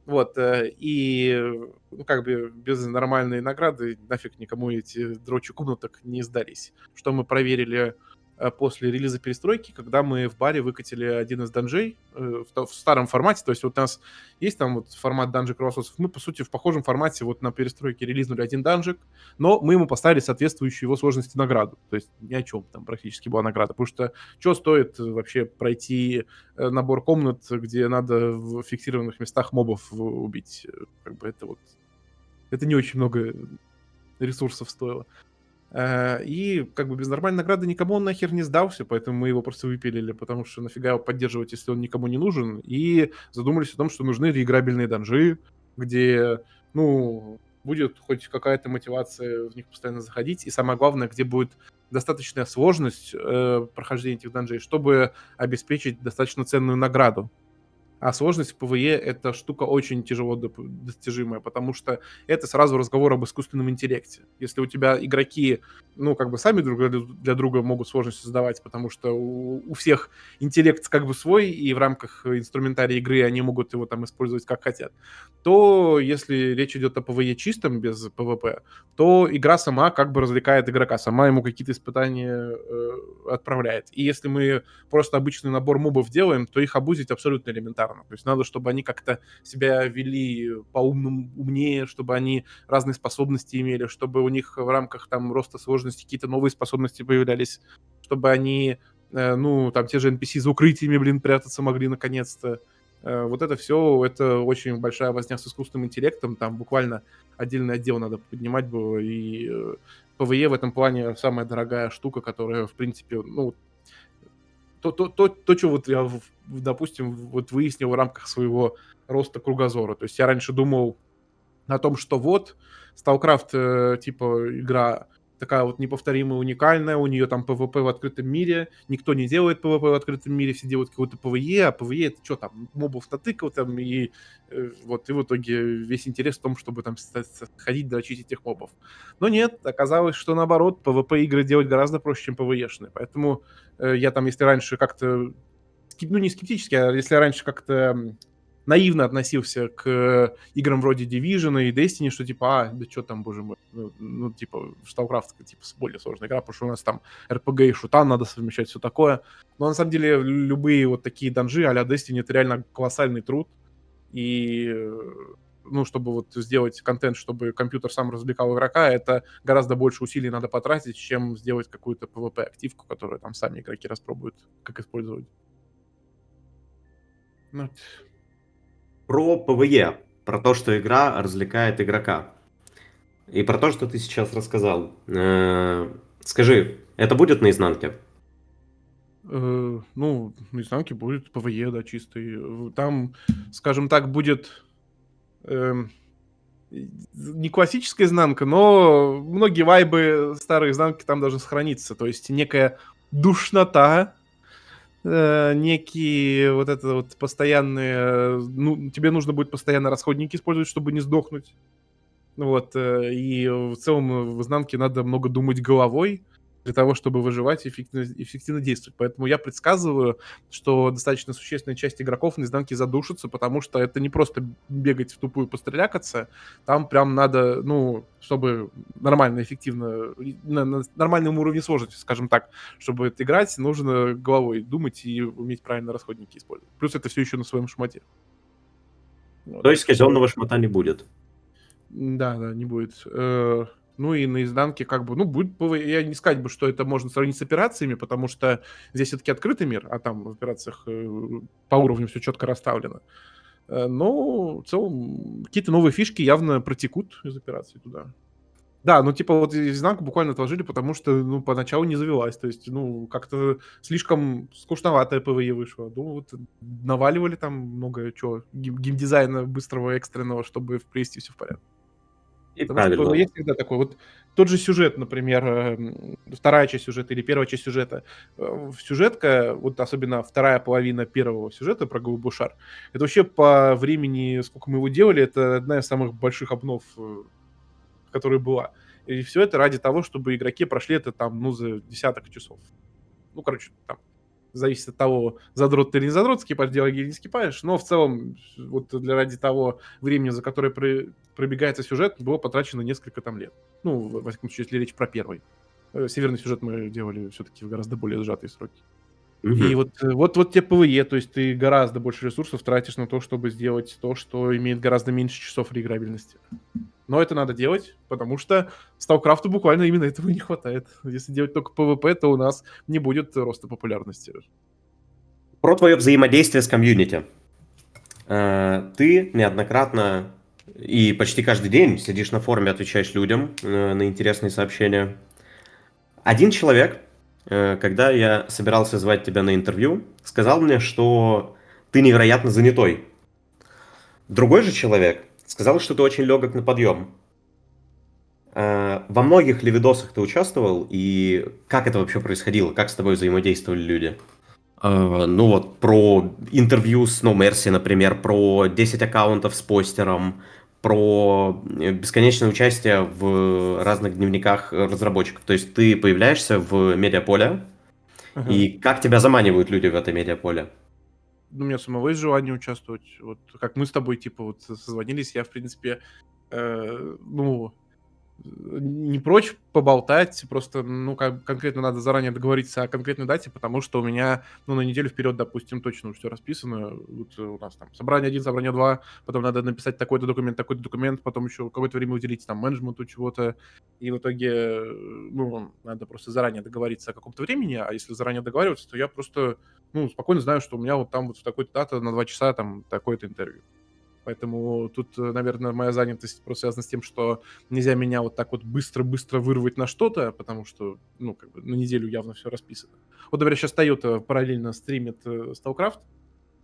Speaker 1: Вот, ну, как бы без нормальной награды нафиг никому эти дрочи комнаток не сдались. Что мы проверили после релиза перестройки, когда мы в баре выкатили один из данжей в старом формате. То есть вот у нас есть там вот формат данжи кровососов. Мы, по сути, в похожем формате вот на перестройке релизнули один данжик, но мы ему поставили соответствующую его сложности награду. То есть ни о чем там практически была награда. Потому что что стоит вообще пройти набор комнат, где надо в фиксированных местах мобов убить? Как бы это вот... Это не очень много ресурсов стоило. И как бы без нормальной награды никому он нахер не сдался, поэтому мы его просто выпилили, потому что нафига его поддерживать, если он никому не нужен, и задумались о том, что нужны реиграбельные данжи, где, ну, будет хоть какая-то мотивация в них постоянно заходить, и самое главное, где будет достаточная сложность прохождения этих данжей, чтобы обеспечить достаточно ценную награду. А сложность в ПВЕ — это штука очень тяжело достижимая, потому что это сразу разговор об искусственном интеллекте. Если у тебя игроки, ну, как бы сами друг для друга могут сложности создавать, потому что у всех интеллект как бы свой, и в рамках инструментария игры они могут его там использовать как хотят, то если речь идет о ПВЕ чистом, без ПВП, то игра сама как бы развлекает игрока, сама ему какие-то испытания отправляет. И если мы просто обычный набор мобов делаем, то их обузить абсолютно элементарно. То есть надо, чтобы они как-то себя вели умнее, чтобы они разные способности имели, чтобы у них в рамках там роста сложности какие-то новые способности появлялись, чтобы они, ну, там те же NPC за укрытиями, блин, прятаться могли наконец-то. Вот это все, это очень большая возня с искусственным интеллектом, там буквально отдельный отдел надо поднимать было, и ПВЕ в этом плане самая дорогая штука, которая, в принципе, ну, что вот я, допустим, вот выяснил в рамках своего роста кругозора. То есть я раньше думал о том, что вот StarCraft, типа, игра такая вот неповторимая, уникальная, у нее там PvP в открытом мире, никто не делает PvP в открытом мире, все делают какой-то PvE, а PvE это что там, мобов натыкал там, и вот, и в итоге весь интерес в том, чтобы там ходить, дрочить этих мобов. Но нет, оказалось, что наоборот, PvP игры делать гораздо проще, чем PvE-шные, поэтому я там, если раньше как-то, ну не скептически, а если раньше как-то наивно относился к играм вроде Division и Destiny, что типа, да что там, боже мой, ну типа, StarCraft, типа, более сложная игра, потому что у нас там RPG и шутан надо совмещать, все такое. Но на самом деле любые вот такие данжи а-ля Destiny — это реально колоссальный труд. И ну, чтобы вот сделать контент, чтобы компьютер сам развлекал игрока, это гораздо больше усилий надо потратить, чем сделать какую-то PvP-активку, которую там сами игроки распробуют, как использовать. Ну,
Speaker 3: Про ПВЕ, про то, что игра развлекает игрока. И про то, что ты сейчас рассказал. Скажи, это будет на изнанке?
Speaker 1: Ну, на изнанке будет ПВЕ, да, чистый. Там, скажем так, будет эм, не классическая изнанка, но многие вайбы старой изнанки там должны сохраниться. То есть некая душнота, некие вот это вот постоянные... Ну, тебе нужно будет постоянно расходники использовать, чтобы не сдохнуть. Вот, и в целом в изнанке надо много думать головой для того, чтобы выживать и эффективно действовать. Поэтому я предсказываю, что достаточно существенная часть игроков на изнанке задушится, потому что это не просто бегать в тупую пострелякаться, там прям надо, ну, чтобы нормально, эффективно, на нормальном уровне сложности, скажем так, чтобы это играть, нужно головой думать и уметь правильно расходники использовать. Плюс это все еще на своем шмате. Вот,
Speaker 3: То
Speaker 1: так
Speaker 3: есть
Speaker 1: что...
Speaker 3: казенного шмота не будет.
Speaker 1: Да, да, не будет. Ну и на изнанке как бы, ну, будет я не сказать бы, что это можно сравнить с операциями, потому что здесь все-таки открытый мир, а там в операциях по уровню все четко расставлено. Но в целом какие-то новые фишки явно протекут из операции туда. Да, ну типа вот изнанку буквально отложили, потому что, ну, поначалу не завелась. То есть, ну, как-то слишком скучноватая ПВЕ вышла. Ну, вот наваливали там много чего, геймдизайна быстрого, экстренного, чтобы привести все в порядок.
Speaker 3: И
Speaker 1: Потому что
Speaker 3: правильно.
Speaker 1: есть всегда такой вот тот же сюжет, например, вторая часть сюжета или первая часть сюжета. Сюжетка, вот особенно вторая половина первого сюжета про голубой шар, это вообще по времени, сколько мы его делали, это одна из самых больших обнов, которая была. И все это ради того, чтобы игроки прошли это там, ну, за десяток часов. Ну, короче, там зависит от того, задрот ты или не задрот, скипаешь диалоги или не скипаешь, но в целом вот ради того времени, за которое пробегается сюжет, было потрачено несколько там лет. Ну, во всяком случае, если речь про первый. Северный сюжет мы делали все-таки в гораздо более сжатые сроки. И
Speaker 3: Мгм.
Speaker 1: вот тебе ПВЕ, то есть ты гораздо больше ресурсов тратишь на то, чтобы сделать то, что имеет гораздо меньше часов реиграбельности. Но это надо делать, потому что StarCraft'у буквально именно этого и не хватает. Если делать только PvP, то у нас не будет роста популярности.
Speaker 3: Про твое взаимодействие с комьюнити. Ты неоднократно и почти каждый день сидишь на форуме, отвечаешь людям на интересные сообщения. Один человек, когда я собирался звать тебя на интервью, сказал мне, что ты невероятно занятой. Другой же человек сказал, что ты очень легок на подъем. Во многих ли видосах ты участвовал и как это вообще происходило? Как с тобой взаимодействовали люди? Ну вот про интервью с No Mercy, например, про 10 аккаунтов с постером, про бесконечное участие в разных дневниках разработчиков. То есть ты появляешься в медиаполе,
Speaker 1: Ага.
Speaker 3: и как тебя заманивают люди в это медиаполе?
Speaker 1: Ну, у меня самого есть желание участвовать. Вот как мы с тобой, типа, вот созвонились, я, в принципе, ну, не прочь поболтать, просто, ну, конкретно надо заранее договориться о конкретной дате, потому что у меня, ну, на неделю вперед, допустим, точно все расписано. Вот у нас там собрание 1, собрание 2, потом надо написать такой-то документ, потом еще какое-то время уделить там менеджменту чего-то, и в итоге, ну, надо просто заранее договориться о каком-то времени, а если заранее договариваться, то я просто, ну, спокойно знаю, что у меня вот там вот в такой-то дата на 2 часа там такое-то интервью. Поэтому тут, наверное, моя занятость просто связана с тем, что нельзя меня вот так вот быстро-быстро вырвать на что-то, потому что, ну, как бы на неделю явно все расписано. Вот, например, сейчас Toyota параллельно стримит StarCraft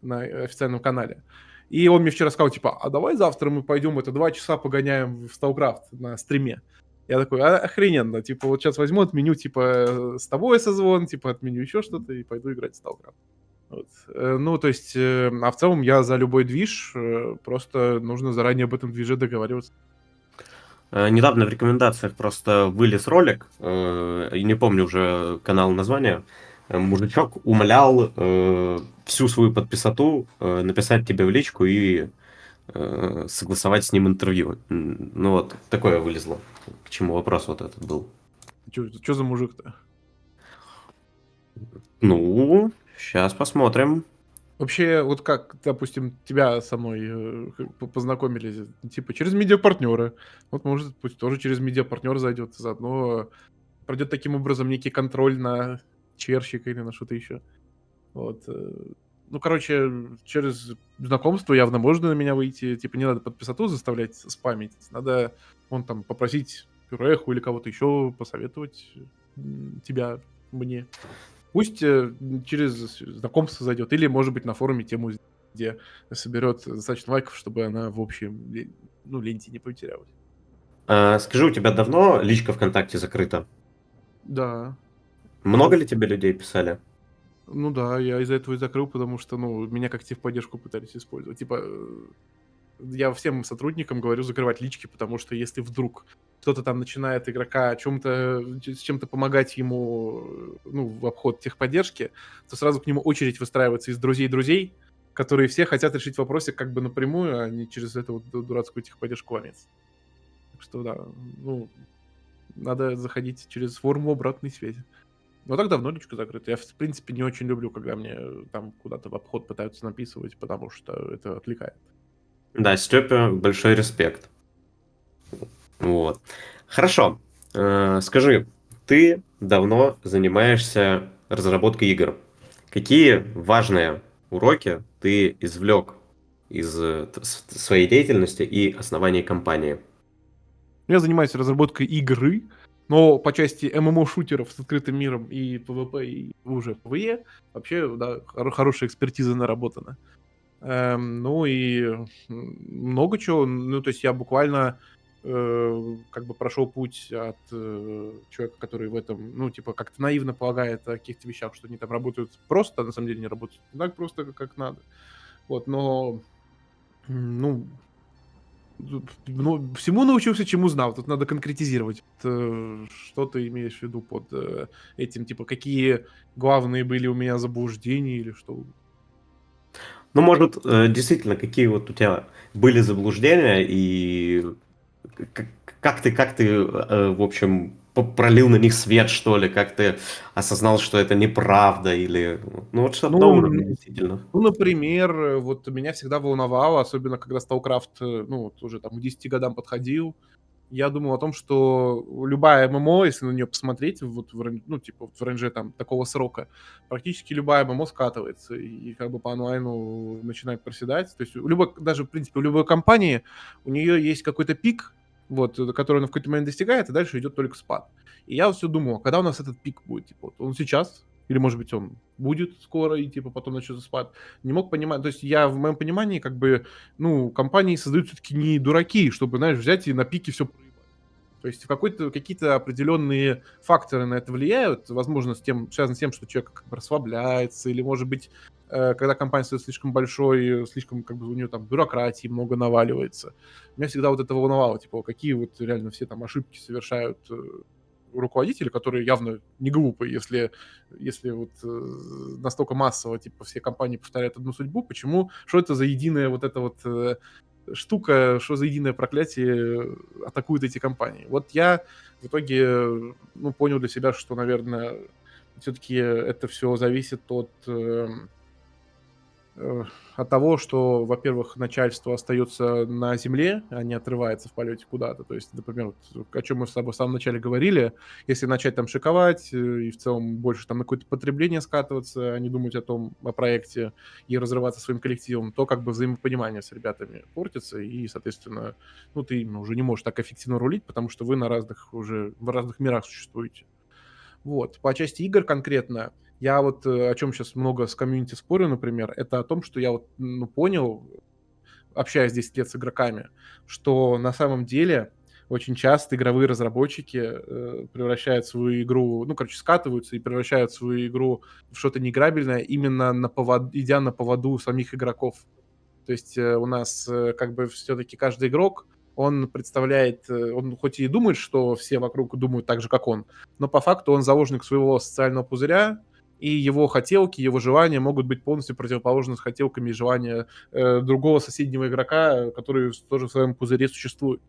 Speaker 1: на официальном канале. И он мне вчера сказал, типа, а давай завтра мы пойдем это 2 часа погоняем в StarCraft на стриме. Я такой, охрененно, типа, вот сейчас возьму, отменю, типа, с тобой созвон, типа, отменю еще что-то и пойду играть в StarCraft. Вот. Ну, то есть, а в целом я за любой движ, просто нужно заранее об этом движе договариваться.
Speaker 3: Недавно в рекомендациях просто вылез ролик, и не помню уже канал названия. Мужичок умолял всю свою подписоту написать тебе в личку и согласовать с ним интервью. Ну вот, такое вылезло. К чему вопрос вот этот был?
Speaker 1: Чё за мужик-то?
Speaker 3: Ну, сейчас посмотрим.
Speaker 1: Вообще, вот как, допустим, тебя со мной познакомились, типа, через медиапартнера. Вот, может, пусть тоже через медиапартнера зайдет, заодно пройдет таким образом некий контроль на черщика или на что-то еще. Вот. Ну, короче, через знакомство явно можно на меня выйти. Типа, не надо подписату заставлять спамить. Надо, вон там, попросить Пюреху или кого-то еще посоветовать тебя мне. Пусть через знакомство зайдет. Или, может быть, на форуме тему, где соберет достаточно лайков, чтобы она в общем ленте не потерялась.
Speaker 3: Скажи, у тебя давно личка ВКонтакте закрыта?
Speaker 1: Да.
Speaker 3: Много ли тебе людей писали?
Speaker 1: Ну да, я из-за этого и закрыл, потому что, меня как техподдержку пытались использовать. Типа, я всем сотрудникам говорю закрывать лички, потому что если вдруг кто-то там начинает игрока с чем-то помогать ему, в обход техподдержки, то сразу к нему очередь выстраивается из друзей-друзей, которые все хотят решить вопросик как бы напрямую, а не через эту вот дурацкую техподдержку ломиться. Так что да, надо заходить через форму обратной связи. Но так давно личка закрыта. Я, в принципе, не очень люблю, когда мне там куда-то в обход пытаются написывать, потому что это отвлекает.
Speaker 3: Да, Степе большой респект. Вот. Хорошо. Скажи, ты давно занимаешься разработкой игр. Какие важные уроки ты извлек из своей деятельности и основания компании?
Speaker 1: Я занимаюсь разработкой игры, но по части ММО-шутеров с открытым миром и PvP, и уже PvE вообще, да, хорошая экспертиза наработана. Ну и много чего. Ну, то есть я буквально как бы прошел путь от человека, который в этом, как-то наивно полагает о каких-то вещах, что они там работают просто, а на самом деле не работают не так просто, как надо. Вот, но, ну, всему научился, чему знал. Тут надо конкретизировать. Что ты имеешь в виду под этим? Типа, какие главные были у меня заблуждения или что?
Speaker 3: Ну, может, действительно, какие вот у тебя были заблуждения и к- в общем, пролил на них свет, что ли, как ты осознал, что это неправда или, ну, вот что-то на
Speaker 1: Ну,
Speaker 3: уровне, действительно.
Speaker 1: например, вот меня всегда волновало, особенно когда StarCraft, вот уже там к 10 годам подходил, я думал о том, что любая ММО, если на нее посмотреть, вот вот в рейнже там такого срока, практически любая ММО скатывается и как бы по онлайну начинает проседать. То есть даже, в принципе, у любой компании, у нее есть какой-то пик, вот, который она в какой-то момент достигает, и дальше идет только спад. И я вот все думал, когда у нас этот пик будет? Типа, вот он сейчас? Или, может быть, он будет скоро, и типа потом начнется спад? Не мог понимать. То есть я, в моем понимании, как бы, компании создают все-таки не дураки, чтобы, знаешь, взять и на пике все проебать. То есть какие-то определенные факторы на это влияют, возможно, связано с тем, что человек как бы расслабляется, или, может быть, когда компания становится слишком большой, слишком, как бы, у нее там бюрократии много наваливается. Меня всегда вот это волновало, типа, какие вот реально все там ошибки совершают руководители, которые явно не глупые, если вот настолько массово, типа, все компании повторяют одну судьбу, что это за единая вот эта вот штука, что за единое проклятие атакуют эти компании. Вот я в итоге, понял для себя, что, наверное, все-таки это все зависит от того, что, во-первых, начальство остается на земле, а не отрывается в полете куда-то. То есть, например, вот, о чем мы с тобой в самом начале говорили, если начать там шиковать и в целом больше там на какое-то потребление скатываться, а не думать о проекте и разрываться своим коллективом, то как бы взаимопонимание с ребятами портится, и, соответственно, ты именно уже не можешь так эффективно рулить, потому что вы в разных мирах существуете. Вот. По части игр конкретно, я вот о чем сейчас много с комьюнити спорю, например, это о том, что я вот понял, общаясь 10 лет с игроками, что на самом деле очень часто игровые разработчики превращают свою игру, скатываются и превращают свою игру в что-то неиграбельное, именно идя на поводу самих игроков. То есть у нас как бы все-таки каждый игрок, он хоть и думает, что все вокруг думают так же, как он, но по факту он заложник своего социального пузыря, и его хотелки, его желания могут быть полностью противоположны с хотелками и желания другого соседнего игрока, который тоже в своем пузыре существует.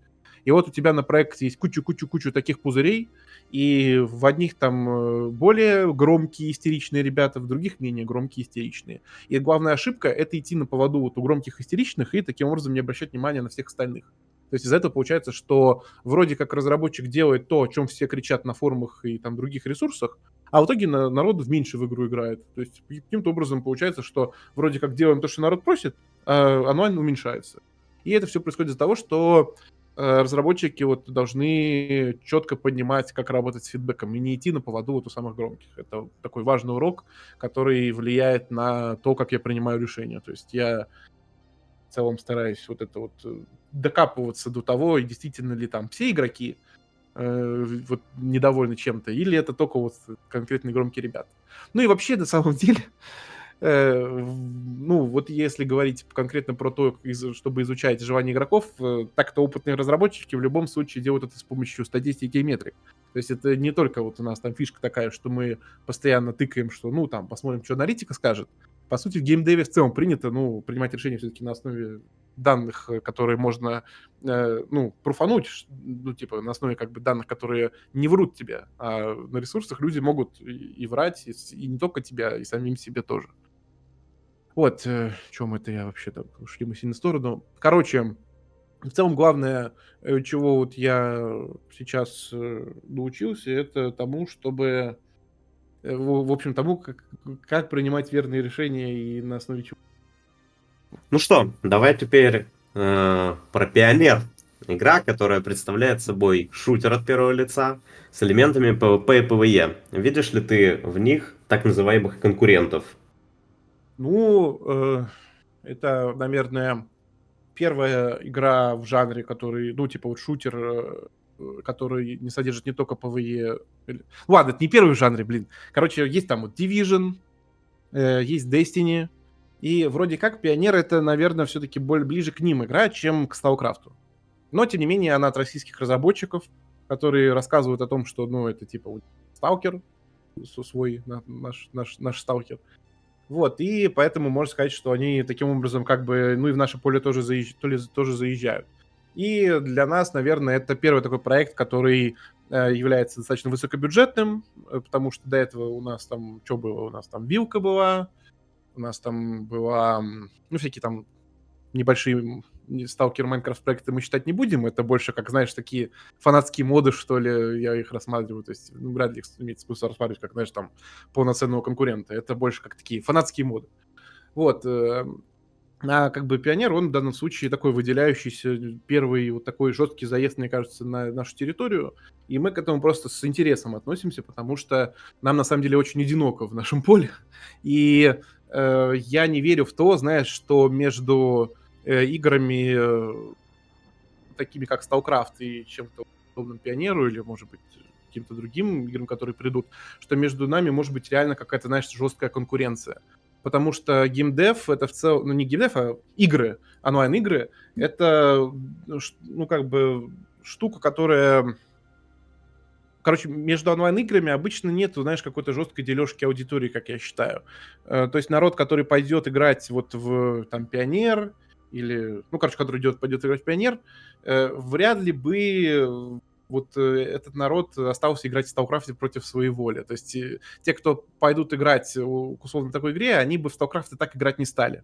Speaker 1: И вот у тебя на проекте есть кучу таких пузырей, и в одних там более громкие истеричные ребята, в других менее громкие истеричные. И главная ошибка — это идти на поводу вот у громких истеричных и таким образом не обращать внимания на всех остальных. То есть из-за этого получается, что вроде как разработчик делает то, о чем все кричат на форумах и там других ресурсах, а в итоге народ меньше в игру играет. То есть каким-то образом получается, что вроде как делаем то, что народ просит, а онлайн уменьшается. И это все происходит из-за того, что разработчики вот должны четко понимать, как работать с фидбэком, и не идти на поводу вот у самых громких. Это такой важный урок, который влияет на то, как я принимаю решения. То есть я в целом стараюсь вот это вот докапываться до того, действительно ли там все игроки вот недовольны чем-то, или это только вот конкретные громкие ребята. Ну и вообще, на самом деле, ну, вот если говорить конкретно про то, чтобы изучать желания игроков, так-то опытные разработчики в любом случае делают это с помощью статистики и метрик. То есть это не только вот у нас там фишка такая, что мы постоянно тыкаем, что, ну, там, посмотрим, что аналитика скажет. По сути, в геймдеве в целом принято, ну, принимать решения все-таки на основе данных, которые можно, ну, пруфануть, ну, типа, на основе как бы данных, которые не врут тебе, а на ресурсах люди могут и врать, и не только тебя, и самим себе тоже. Вот, чем это я вообще так ушли мы сильно в сторону. Короче, в целом главное, чего вот я сейчас научился, это тому, чтобы, в общем, тому, как принимать верные решения и на основе чего.
Speaker 3: Ну что, давай теперь про Пионер. Игра, которая представляет собой шутер от первого лица с элементами PvP и PvE. Видишь ли ты в них так называемых конкурентов?
Speaker 1: Ну, это, наверное, первая игра в жанре, который, ну, типа вот шутер, который не содержит не только PvE. Ладно, это не первый в жанре, блин. Короче, есть там вот Division, есть Destiny, и вроде как Пионер это, наверное, все-таки ближе к ним игра, чем к StarCraft. Но, тем не менее, она от российских разработчиков, которые рассказывают о том, что, ну, это типа Сталкер, свой наш Сталкер. Вот, и поэтому можно сказать, что они таким образом как бы, ну и в наше поле тоже, тоже заезжают. И для нас, наверное, это первый такой проект, который является достаточно высокобюджетным, потому что до этого у нас там, что было? У нас там Вилка была, у нас там была, ну, всякие там небольшие сталкер Майнкрафт проекты мы считать не будем. Это больше, как, знаешь, такие фанатские моды, что ли, я их рассматриваю. То есть, ну, вряд ли их имеет смысл рассматривать, как, знаешь, там, полноценного конкурента. Это больше как такие фанатские моды. Вот. А как бы Пионер, он в данном случае такой выделяющийся, первый вот такой жесткий заезд, мне кажется, на нашу территорию. И мы к этому просто с интересом относимся, потому что нам, на самом деле, очень одиноко в нашем поле. И я не верю в то, знаешь, что между играми такими, как StarCraft и чем-то подобным Пионеру или, может быть, каким-то другим играм, которые придут, что между нами может быть реально какая-то, знаешь, жесткая конкуренция. Потому что геймдев — это в целом... Ну, не геймдев, а игры, онлайн-игры — это, ну, как бы штука, которая... Короче, между онлайн-играми обычно нету, знаешь, какой-то жесткой дележки аудитории, как я считаю. То есть народ, который пойдет играть вот в там Пионер или, ну, короче, который пойдет играть в Пионер, вряд ли бы вот этот народ остался играть в StarCraft против своей воли. То есть те, кто пойдут играть к условно такой игре, они бы в StarCraft так играть не стали.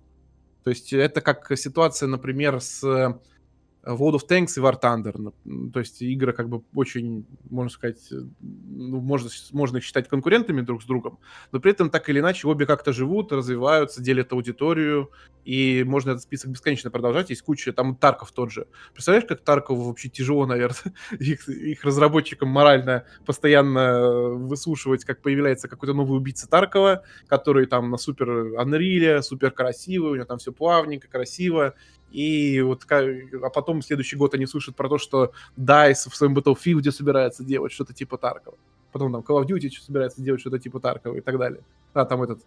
Speaker 1: То есть это как ситуация, например, с World of Tanks и War Thunder. То есть игры как бы очень, можно сказать, ну, можно их считать конкурентами друг с другом, но при этом так или иначе обе как-то живут, развиваются, делят аудиторию, и можно этот список бесконечно продолжать. Есть куча, там Тарков тот же. Представляешь, как Таркову вообще тяжело, наверное, их разработчикам морально постоянно выслушивать, как появляется какой-то новый убийца Таркова, который там на супер Unreal, супер красивый, у него там все плавненько, красиво. И вот, а потом в следующий год они слышат про то, что DICE в своем Battlefield собирается делать что-то типа Таркова. Потом там Call of Duty собирается делать что-то типа Таркова и так далее. А там этот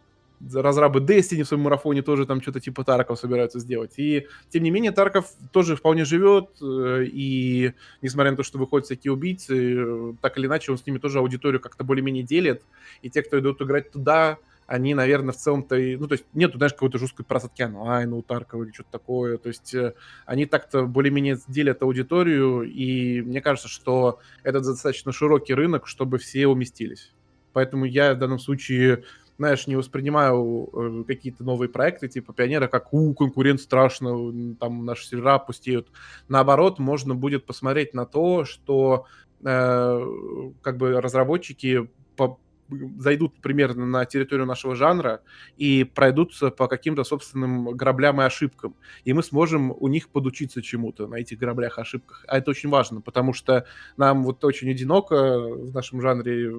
Speaker 1: разрабы Destiny в своем марафоне тоже там что-то типа Таркова собираются сделать. И, тем не менее, Тарков тоже вполне живет, и несмотря на то, что выходят всякие убийцы, так или иначе он с ними тоже аудиторию как-то более-менее делит. И те, кто идут играть туда, они, наверное, в целом-то... Ну, то есть нету, знаешь, какой-то жесткой просадки онлайна у Таркова или что-то такое. То есть они так-то более-менее делят аудиторию, и мне кажется, что это достаточно широкий рынок, чтобы все уместились. Поэтому я в данном случае, знаешь, не воспринимаю какие-то новые проекты типа Пионера как конкурент страшно, там наши сервера пустеют. Наоборот, можно будет посмотреть на то, что как бы разработчики зайдут примерно на территорию нашего жанра и пройдутся по каким-то собственным граблям и ошибкам. И мы сможем у них подучиться чему-то на этих граблях и ошибках. А это очень важно, потому что нам вот очень одиноко в нашем жанре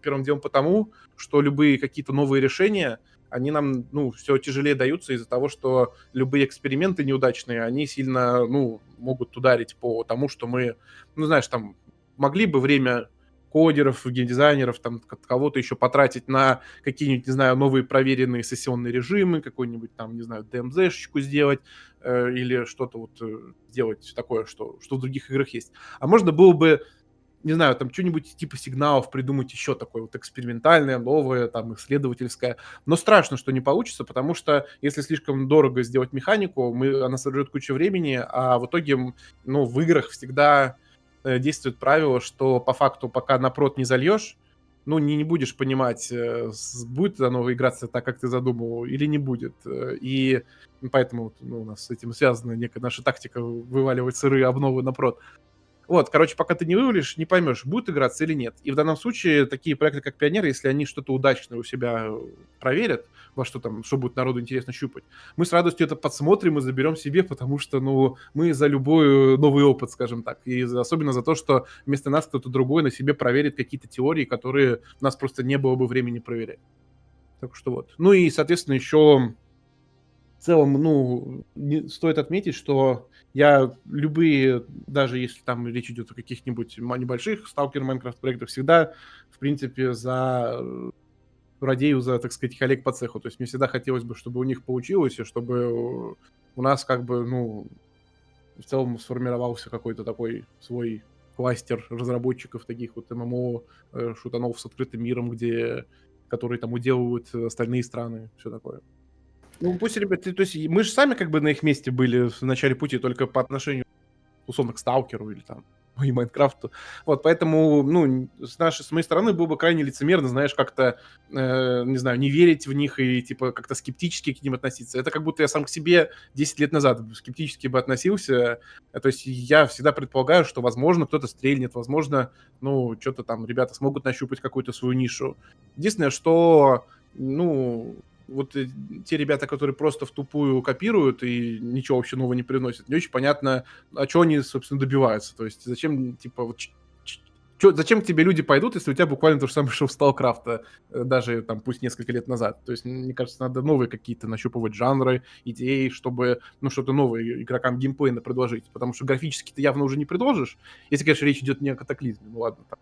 Speaker 1: первым делом потому, что любые какие-то новые решения, они нам, ну, все тяжелее даются из-за того, что любые эксперименты неудачные, они сильно, ну, могут ударить по тому, что мы, ну, знаешь, там, могли бы время кодеров, геймдизайнеров, там, кого-то еще потратить на какие-нибудь, не знаю, новые проверенные сессионные режимы, какой-нибудь там, не знаю, DMZ-шечку сделать, или что-то вот сделать такое, что в других играх есть. А можно было бы, не знаю, там что-нибудь типа сигналов придумать еще такое вот экспериментальное, новое, там, исследовательское. Но страшно, что не получится, потому что если слишком дорого сделать механику, она сожрет кучу времени, а в итоге, ну, в играх всегда действует правило, что по факту, пока на прод не зальешь, ну, не будешь понимать, будет оно играться так, как ты задумывал, или не будет. И поэтому вот, ну, у нас с этим связана некая наша тактика вываливать сырые обновы на прод. Вот, короче, пока ты не вывалишь, не поймешь, будет играться или нет. И в данном случае такие проекты, как Пионер, если они что-то удачное у себя проверят, во что там, что будет народу интересно щупать, мы с радостью это подсмотрим и заберем себе, потому что, ну, мы за любой новый опыт, скажем так. И особенно за то, что вместо нас кто-то другой на себе проверит какие-то теории, которые у нас просто не было бы времени проверять. Так что вот. Ну и, соответственно, еще в целом, ну, стоит отметить, что я любые, даже если там речь идет о каких-нибудь небольших Stalker Minecraft проектах, всегда, в принципе, радею за, так сказать, коллег по цеху. То есть мне всегда хотелось бы, чтобы у них получилось, и чтобы у нас как бы, ну, в целом сформировался какой-то такой свой кластер разработчиков таких вот ММО, шутанов с открытым миром, которые там уделывают остальные страны, все такое. Ну, пусть ребята, то есть мы же сами как бы на их месте были в начале пути только по отношению, условно, к Сталкеру или там и Майнкрафту. Вот, поэтому, ну, с моей стороны было бы крайне лицемерно, знаешь, как-то, не знаю, не верить в них и, типа, как-то скептически к ним относиться. Это как будто я сам к себе 10 лет назад скептически бы относился. То есть я всегда предполагаю, что, возможно, кто-то стрельнет, возможно, ну, что-то там ребята смогут нащупать какую-то свою нишу. Единственное, что, ну, вот те ребята, которые просто втупую копируют и ничего вообще нового не приносят, не очень понятно, а чего они, собственно, добиваются. То есть зачем, типа, вот, зачем к тебе люди пойдут, если у тебя буквально то же самое, что в StarCraft, даже там пусть несколько лет назад. То есть, мне кажется, надо новые какие-то нащупывать жанры, идеи, чтобы, ну, что-то новое игрокам геймплейно предложить. Потому что графически ты явно уже не предложишь, если, конечно, речь идет не о катаклизме. Ну ладно, там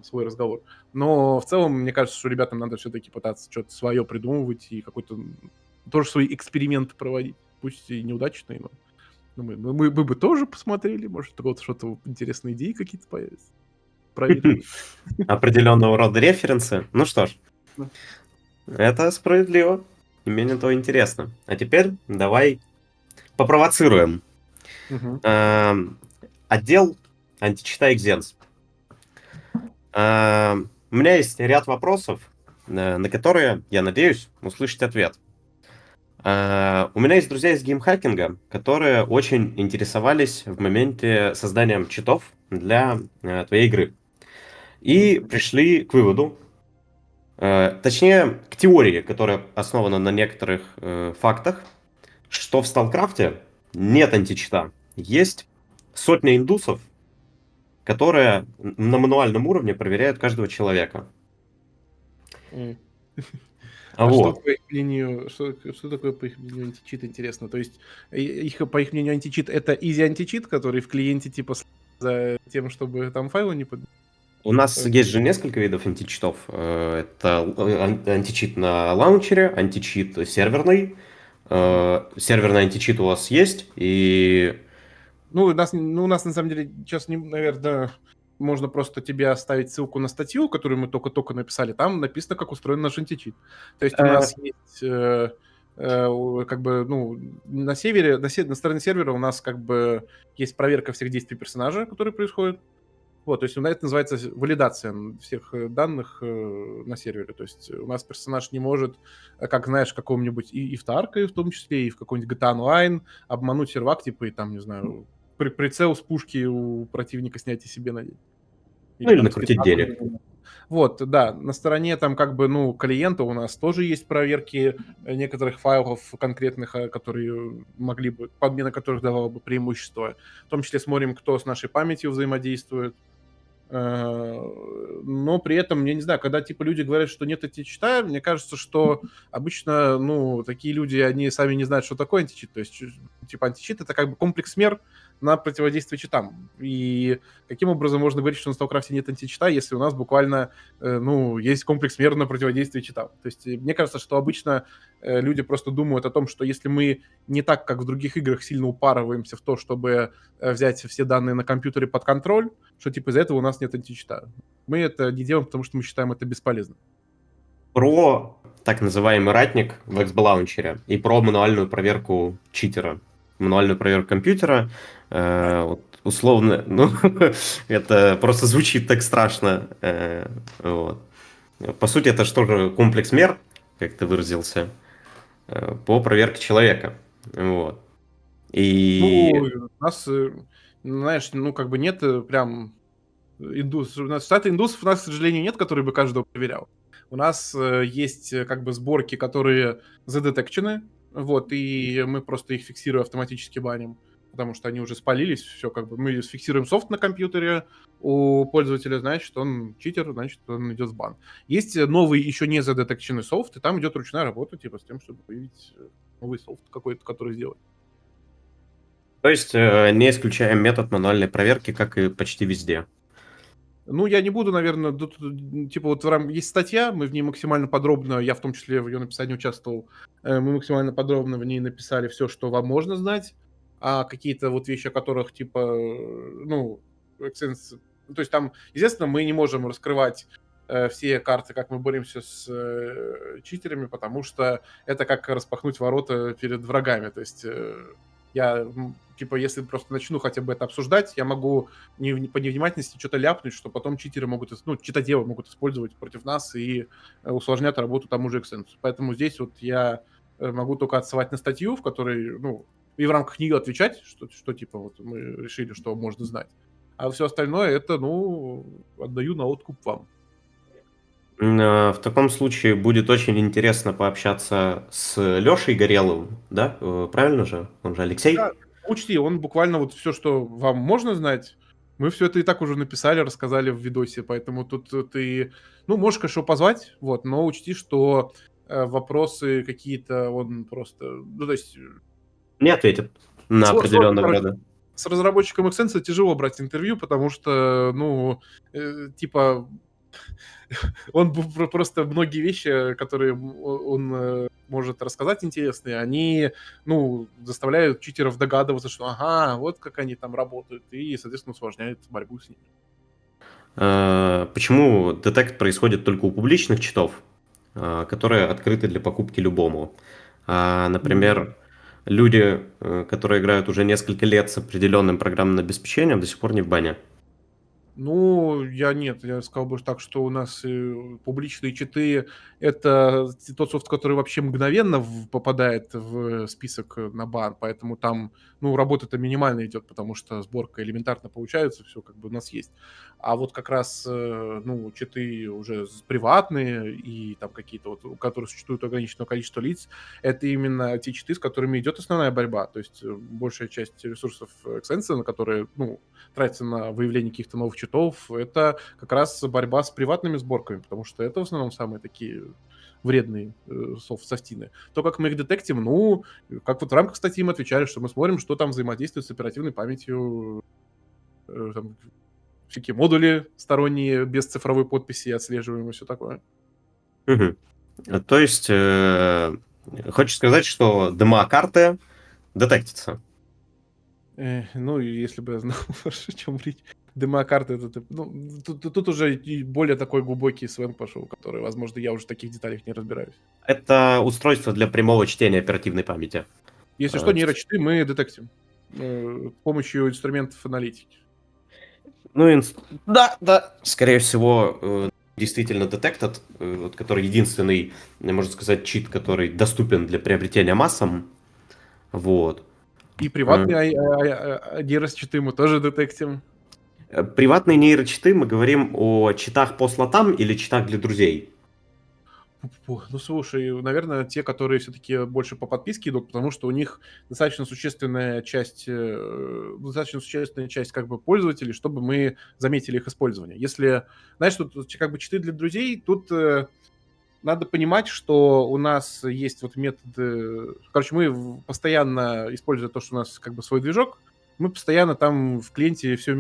Speaker 1: свой разговор. Но в целом, мне кажется, что ребятам надо все-таки пытаться что-то свое придумывать и какой-то тоже свои эксперименты проводить. Пусть и неудачные, но мы бы тоже посмотрели, может, вот что-то интересные идеи какие-то появятся. Проверили.
Speaker 3: Определенного рода референсы. Ну что ж,
Speaker 1: Да.
Speaker 3: это справедливо. Не менее того интересно. А теперь давай попровоцируем. Отдел античита Exens. У меня есть ряд вопросов, на которые, я надеюсь, услышать ответ. У меня есть друзья из геймхакинга, которые очень интересовались в моменте созданием читов для твоей игры. И пришли к выводу, точнее, к теории, которая основана на некоторых фактах, что в Сталкрафте нет античита. Есть сотня индусов, которые на мануальном уровне проверяют каждого человека.
Speaker 1: А что,
Speaker 3: Вот.
Speaker 1: по их мнению, что такое, по их мнению, античит, интересно? То есть, по их мнению, античит — это изи-античит, который в клиенте, типа, за тем, чтобы там файлы не под...
Speaker 3: У нас есть же несколько видов античитов. Это античит на лаунчере, античит серверный. Серверный античит у вас есть, и...
Speaker 1: Ну, у нас, на самом деле, сейчас, наверное, можно просто тебе оставить ссылку на статью, которую мы только-только написали. Там написано, как устроен наш античит. То есть у нас есть, как бы, ну, на севере, на стороне сервера у нас как бы есть проверка всех действий персонажа, которые происходят. Вот, то есть это называется валидация всех данных на сервере. То есть у нас персонаж не может, как знаешь, в каком-нибудь и в Таркове в том числе, и в каком-нибудь GTA Online обмануть сервак, типа, и там, не знаю, прицел с пушки у противника снять и себе надеть.
Speaker 3: Ну, или
Speaker 1: там
Speaker 3: накрутить
Speaker 1: спектакль.
Speaker 3: денег.
Speaker 1: Вот, да, на стороне там как бы, ну, клиента у нас тоже есть проверки некоторых файлов конкретных, которые могли бы, подмена которых давала бы преимущество. В том числе смотрим, кто с нашей памятью взаимодействует. Но при этом, я не знаю, когда типа люди говорят, что нет античита, мне кажется, что обычно, ну, такие люди, они сами не знают, что такое античит. То есть, типа, античит — это как бы комплекс мер на противодействие читам. И каким образом можно говорить, что на StarCraft нет античита, если у нас буквально, ну, есть комплекс мер на противодействие читам? То есть, мне кажется, что обычно люди просто думают о том, что если мы не так, как в других играх, сильно упарываемся в то, чтобы взять все данные на компьютере под контроль, что типа из-за этого у нас нет античита. Мы это не делаем, потому что мы считаем это бесполезным.
Speaker 3: Про так называемый ратник в X-Launcher и про мануальную проверку читера. Мануальную проверку компьютера. Вот, условно, ну, это просто звучит так страшно. Вот. По сути, это что же комплекс мер, как ты выразился, по проверке человека. Вот. И
Speaker 1: Ну, у нас, знаешь, ну, как бы нет прям индус. У нас штата индусов у нас, к сожалению, нет, который бы каждого проверял. У нас есть как бы сборки, которые задетекчены, вот, и мы просто их фиксируем, автоматически баним, потому что они уже спалились, все как бы. Мы фиксируем софт на компьютере, у пользователя, значит, он читер, значит, он идет в бан. Есть новый, еще не задетекченный софт, и там идет ручная работа, типа, с тем, чтобы выявить новый софт какой-то, который сделать.
Speaker 3: то есть не исключаем метод мануальной проверки, как и почти везде.
Speaker 1: Ну, я не буду, наверное, типа вот есть статья, мы в ней максимально подробно, я в том числе в ее написании участвовал, мы максимально подробно в ней написали все, что вам можно знать, а какие-то вот вещи, о которых, типа, ну, Xsense, то есть там, естественно, мы не можем раскрывать все карты, как мы боремся с читерами, потому что это как распахнуть ворота перед врагами, то есть я, типа, если просто начну хотя бы это обсуждать, я могу по невнимательности что-то ляпнуть, что потом читеры могут, ну, читаделы могут использовать против нас и усложнят работу тому же Xsense. Поэтому здесь вот я могу только отсылать на статью, в которой, ну, и в рамках нее отвечать, что типа вот мы решили, что можно знать. А все остальное это, ну, отдаю на откуп вам.
Speaker 3: В таком случае будет очень интересно пообщаться с Лешей Горелым, да? Правильно же? Он же Алексей?
Speaker 1: Да, учти, он буквально вот все, что вам можно знать, мы все это и так уже написали, рассказали в видосе, поэтому тут ты, ну, можешь, конечно, его позвать, вот, но учти, что вопросы какие-то он просто, ну, то есть
Speaker 3: Не ответит на
Speaker 1: сложно,
Speaker 3: определенного
Speaker 1: короче,
Speaker 3: рода.
Speaker 1: с разработчиком Xsense тяжело брать интервью, потому что, ну, типа, он просто многие вещи, которые он может рассказать интересные, они, ну, заставляют читеров догадываться, что ага, вот как они там работают, и, соответственно, усложняет борьбу с ними.
Speaker 3: Почему детект происходит только у публичных читов, которые открыты для покупки любому? Например, люди, которые играют уже несколько лет с определенным программным обеспечением, до сих пор не в бане.
Speaker 1: Ну, я сказал бы так, что у нас публичные читы — это тот софт, который вообще мгновенно попадает в список на бан, поэтому там, ну, работа-то минимально идет, потому что сборка элементарно получается, все как бы у нас есть. А вот как раз, ну, читы уже приватные и там какие-то вот, у которых существует ограниченное количество лиц, это именно те читы, с которыми идет основная борьба. То есть большая часть ресурсов Xsense, на которые, ну, тратится на выявление каких-то новых читов, это как раз борьба с приватными сборками, потому что это в основном самые такие вредные софтины. То, как мы их детектим, ну, как вот в рамках статьи мы отвечали, что мы смотрим, что там взаимодействует с оперативной памятью, там, всякие модули сторонние без цифровой подписи отслеживаем и все такое.
Speaker 3: Мгм. То есть, хочешь сказать, что демо-карты детектятся?
Speaker 1: Ну, и если бы я знал, о чем речь. Демо-карты, это, ну, тут уже и более такой глубокий сленг пошел, который, возможно, я уже в таких деталях не разбираюсь.
Speaker 3: Это устройство для прямого чтения оперативной памяти.
Speaker 1: Если что, нейрочиты мы детектим с помощью инструментов аналитики.
Speaker 3: Ну, да. Скорее всего, действительно детектор, вот, который единственный, можно сказать, чит, который доступен для приобретения массам. Вот.
Speaker 1: И приватные нейрочиты мы тоже детектим.
Speaker 3: Приватные нейрочиты, мы говорим о читах по слотам или читах для друзей?
Speaker 1: Ну, слушай, наверное, те, которые все-таки больше по подписке идут, потому что у них достаточно существенная часть как бы пользователей, чтобы мы заметили их использование. Если, знаешь, тут как бы читы для друзей, тут надо понимать, что у нас есть вот методы... Короче, мы постоянно, используя то, что у нас как бы свой движок, мы постоянно там в клиенте все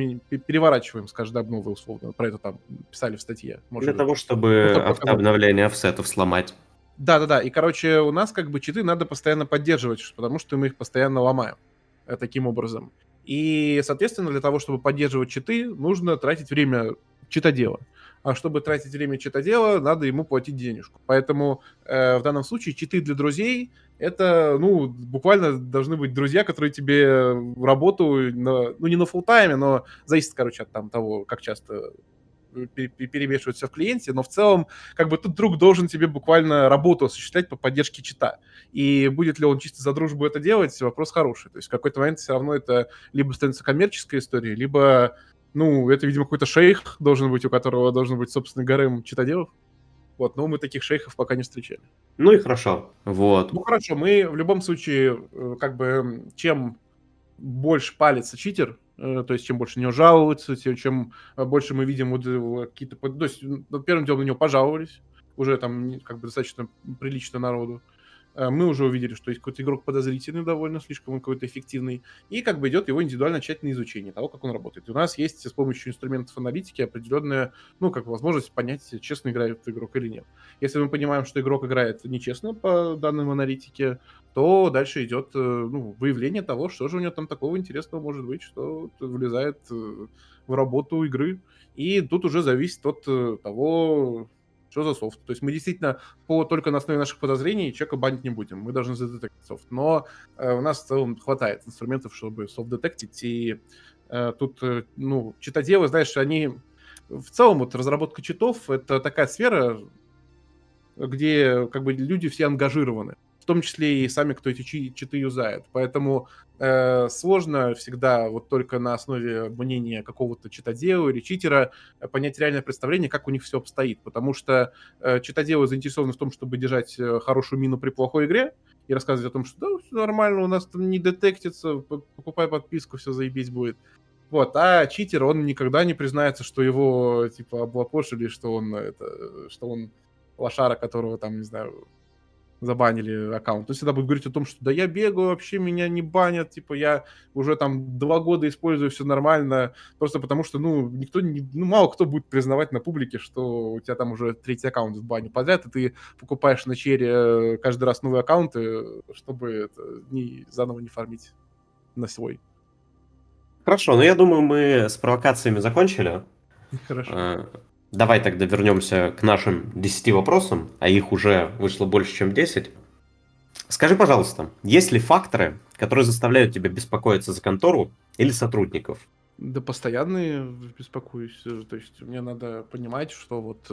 Speaker 1: переворачиваем с каждой обновы, условно. Про это там писали в статье.
Speaker 3: Для
Speaker 1: Может,
Speaker 3: того,
Speaker 1: ну,
Speaker 3: чтобы
Speaker 1: чтобы показать.
Speaker 3: автообновление офсетов сломать.
Speaker 1: Да-да-да. И, короче, у нас как бы читы надо постоянно поддерживать, потому что мы их постоянно ломаем таким образом. И, соответственно, для того, чтобы поддерживать читы, нужно тратить время читодела. А чтобы тратить время читодела, надо ему платить денежку. Поэтому в данном случае читы для друзей это, ну, буквально должны быть друзья, которые тебе работу, ну, не на фултайме, но зависит, короче, от там, того, как часто перемешиваются в клиенте, но в целом как бы тут друг должен тебе буквально работу осуществлять по поддержке чита. И будет ли он чисто за дружбу это делать, вопрос хороший. То есть в какой-то момент все равно это либо становится коммерческой историей, либо, ну, это, видимо, какой-то шейх должен быть, у которого должен быть собственный гарем читоделов. Вот, но мы таких шейхов пока не встречали.
Speaker 3: Ну и хорошо. Вот.
Speaker 1: Ну, хорошо, мы в любом случае, как бы, чем больше палится читер, то есть чем больше на него жалуются, чем больше мы видим вот какие-то... То есть первым делом на него пожаловались, уже там как бы достаточно прилично народу. Мы уже увидели, что есть какой-то игрок подозрительный довольно, слишком он какой-то эффективный, и как бы идет его индивидуально тщательное изучение того, как он работает. И у нас есть с помощью инструментов аналитики определенная, ну, как бы возможность понять, честно играет игрок или нет. Если мы понимаем, что игрок играет нечестно по данным аналитики, то дальше идет ну, выявление того, что же у него там такого интересного может быть, что влезает в работу игры. И тут уже зависит от того, что за софт. То есть мы действительно только на основе наших подозрений человека банить не будем. Мы должны задетектить софт. Но у нас в целом хватает инструментов, чтобы софт детектить. И тут, ну, читоделы, знаешь, они... В целом вот разработка читов — это такая сфера, где как бы люди все ангажированы, в том числе и сами, кто эти читы юзает. Поэтому сложно всегда вот только на основе мнения какого-то читодела или читера понять реальное представление, как у них все обстоит. Потому что читоделы заинтересованы в том, чтобы держать хорошую мину при плохой игре и рассказывать о том, что да, все нормально, у нас там не детектится, покупай подписку, все заебись будет. Вот, а читер, он никогда не признается, что его, типа, облапошили, что он лошара, которого там, не знаю, забанили аккаунт. Он всегда будет говорить о том, что да я бегаю, вообще меня не банят, типа я уже там 2 года использую, все нормально, просто потому что, ну, мало кто будет признавать на публике, что у тебя там уже 3-й аккаунт в бане подряд, и ты покупаешь на чере каждый раз новые аккаунты, чтобы заново не фармить на свой.
Speaker 3: Хорошо, ну я думаю, мы с провокациями закончили.
Speaker 1: Хорошо.
Speaker 3: Давай тогда вернемся к нашим 10 вопросам, а их уже вышло больше, чем 10. Скажи, пожалуйста, есть ли факторы, которые заставляют тебя беспокоиться за контору или сотрудников?
Speaker 1: Да постоянно беспокоюсь. То есть мне надо понимать, что вот...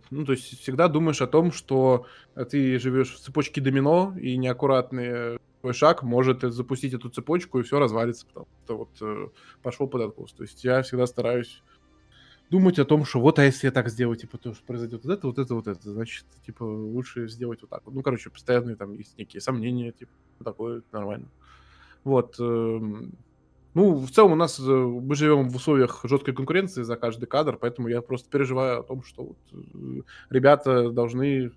Speaker 1: Ну, то есть всегда думаешь о том, что ты живешь в цепочке домино, и неаккуратный твой шаг может запустить эту цепочку, и все развалится, потому что вот пошел под откос. То есть я всегда стараюсь думать о том, что вот, а если я так сделаю, типа, то, что произойдет вот это, вот это, вот это, значит, типа, лучше сделать вот так вот. Ну, короче, постоянные там есть некие сомнения, типа, такое нормально. Вот. Ну, в целом у нас мы живем в условиях жесткой конкуренции за каждый кадр, поэтому я просто переживаю о том, что вот, ребята должны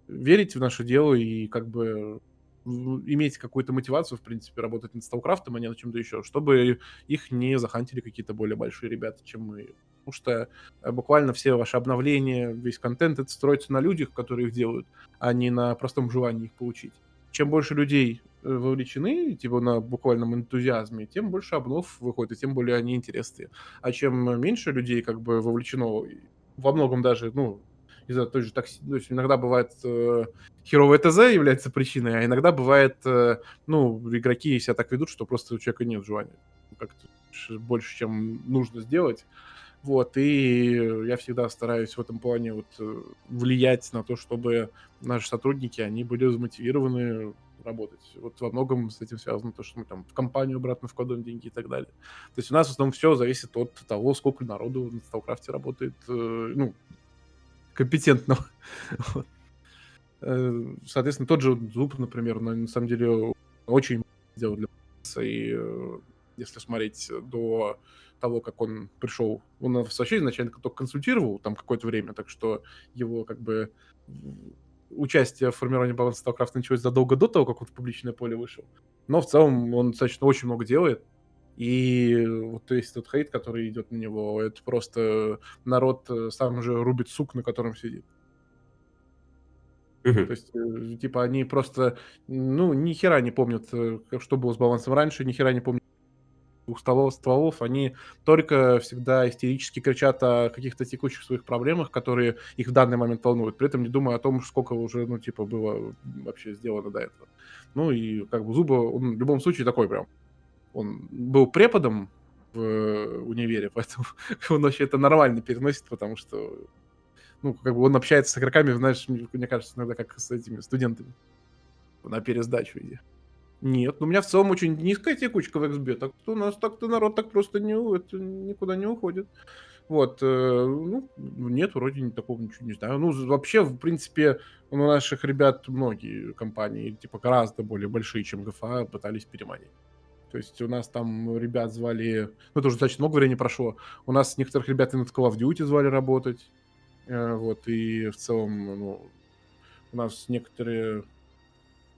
Speaker 1: верить в наше дело и как бы иметь какую-то мотивацию, в принципе, работать над Сталкрафтом, а не над чем-то еще, чтобы их не захантили какие-то более большие ребята, чем мы. Потому что буквально все ваши обновления, весь контент, это строится на людях, которые их делают, а не на простом желании их получить. Чем больше людей вовлечены, типа на буквальном энтузиазме, тем больше обнов выходит, и тем более они интересные. А чем меньше людей как бы вовлечено, во многом даже, ну, из-за той же то есть иногда бывает херовое ТЗ является причиной, а иногда бывает, ну, игроки себя так ведут, что просто у человека нет желания как-то больше, чем нужно сделать. Вот, и я всегда стараюсь в этом плане вот влиять на то, чтобы наши сотрудники, они были замотивированы работать. Вот во многом с этим связано то, что мы там в компанию обратно вкладываем деньги и так далее. То есть у нас в основном все зависит от того, сколько народу на StarCraft работает, ну, компетентного. Вот. Соответственно, тот же вот Зуб, например, на самом деле очень сделал для нас. И если смотреть до того, как он пришел, он нас вообще изначально только консультировал там какое-то время, так что его как бы участие в формировании баланса StarCraft началось задолго до того, как он в публичное поле вышел. Но в целом он достаточно очень много делает. И вот весь тот хейт, который идет на него, это просто народ сам же рубит сук, на котором сидит. То
Speaker 3: Мгм.
Speaker 1: есть, типа, они просто, ну, ни хера не помнят, что было с балансом раньше, ни хера не помнят двух стволов. Они только всегда истерически кричат о каких-то текущих своих проблемах, которые их в данный момент волнуют, при этом не думая о том, сколько уже, ну, типа, было вообще сделано до этого. Ну и как бы Зуба, он в любом случае такой прям. Он был преподом в универе, поэтому он вообще это нормально переносит, потому что, ну, как бы он общается с игроками, знаешь, мне кажется, иногда как с этими студентами на пересдачу иди. Нет, ну у меня в целом очень низкая текучка в XB, так что у нас так-то народ так просто это никуда не уходит. Вот, ну, нет, вроде такого ничего не знаю. Ну, вообще, в принципе, у наших ребят многие компании, типа, гораздо более большие, чем ГФА, пытались переманить. То есть у нас там ребят звали, ну, это уже достаточно много времени прошло, у нас некоторых ребят и на Call of Duty звали работать, вот, и в целом, ну, у нас некоторые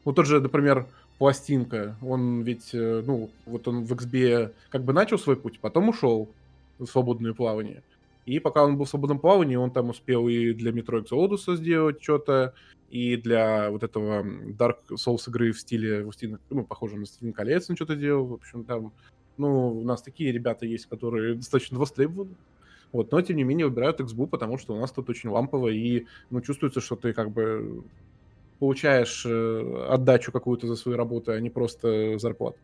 Speaker 1: ну, тот же, например, Пластинка, он ведь, ну, вот он в XB как бы начал свой путь, потом ушел в свободное плавание. И пока он был в свободном плавании, он там успел и для Metro Exodus сделать что-то, и для вот этого Dark Souls игры в стиле, ну, похоже на Властелин колец он что-то делал. В общем, там, ну, у нас такие ребята есть, которые достаточно востребованы. Вот, но тем не менее выбирают XBU, потому что у нас тут очень лампово, и, ну, чувствуется, что ты как бы получаешь, отдачу какую-то за свою работу, а не просто зарплату.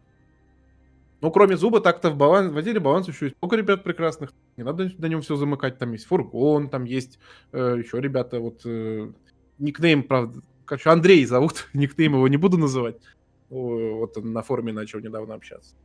Speaker 1: Ну, кроме Зуба, так-то в отделе баланса еще есть много ребят прекрасных. Не надо на нем все замыкать. Там есть Фургон, там есть, еще ребята, вот, никнейм, правда, короче, Андрей зовут, никнейм его не буду называть. Вот он на форуме начал недавно общаться.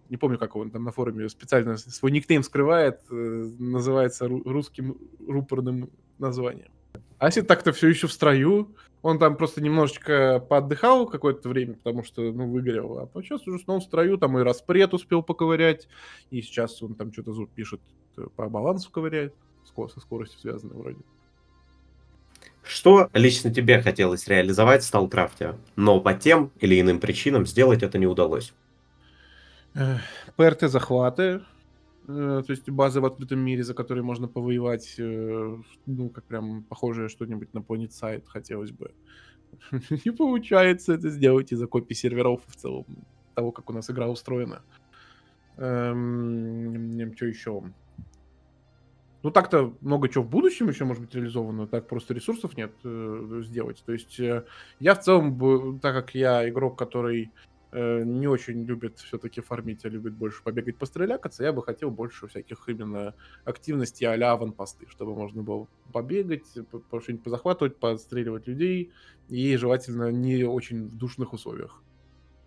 Speaker 1: Не помню, как он там на форуме специально свой никнейм скрывает, называется русским рупорным названием. Аси так-то все еще в строю. Он там просто немножечко поотдыхал какое-то время, потому что, ну, выгорел. А сейчас уже снова в строю, там и распред успел поковырять, и сейчас он там что-то зуб пишет, по балансу ковыряет, со скоростью связано вроде.
Speaker 3: Что лично тебе хотелось реализовать в Сталкрафте, но по тем или иным причинам сделать это не удалось?
Speaker 1: ПРТ-захваты, то есть базы в открытом мире, за которые можно повоевать, ну, как прям похожее что-нибудь на PlanetSide хотелось бы. Не получается это сделать из-за копий серверов в целом, того, как у нас игра устроена. Что еще? Ну, так-то много чего в будущем еще может быть реализовано, так просто ресурсов нет сделать. То есть я в целом, так как я игрок, который не очень любит все-таки фармить, а любит больше побегать, пострелякаться, я бы хотел больше всяких именно активностей а-ля аванпосты, чтобы можно было побегать, что-нибудь позахватывать, подстреливать людей, и желательно не очень в душных условиях.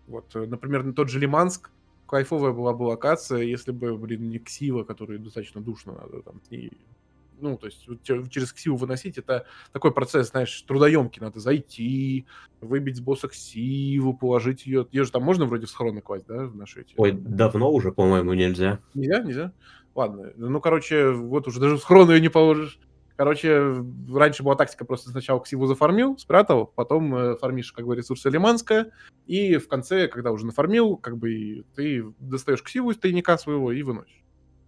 Speaker 1: Вот, например, тот же Лиманск, кайфовая была бы локация, если бы, блин, не Ксива, который достаточно душно надо там с ней. Ну, то есть вот через Ксиву выносить, это такой процесс, знаешь, трудоемкий. Надо зайти, выбить с босса Ксиву, положить ее. Ее же там можно вроде в схроны класть, да, в наши эти?
Speaker 3: Ой, давно уже, по-моему, нельзя.
Speaker 1: Нельзя? Нельзя? Ладно. Ну, короче, вот уже даже в схрон ее не положишь. Короче, раньше была тактика, просто сначала Ксиву зафармил, спрятал, потом фармишь, как бы, ресурсы Лиманска, и в конце, когда уже нафармил, как бы, ты достаешь Ксиву из тайника своего и выносишь.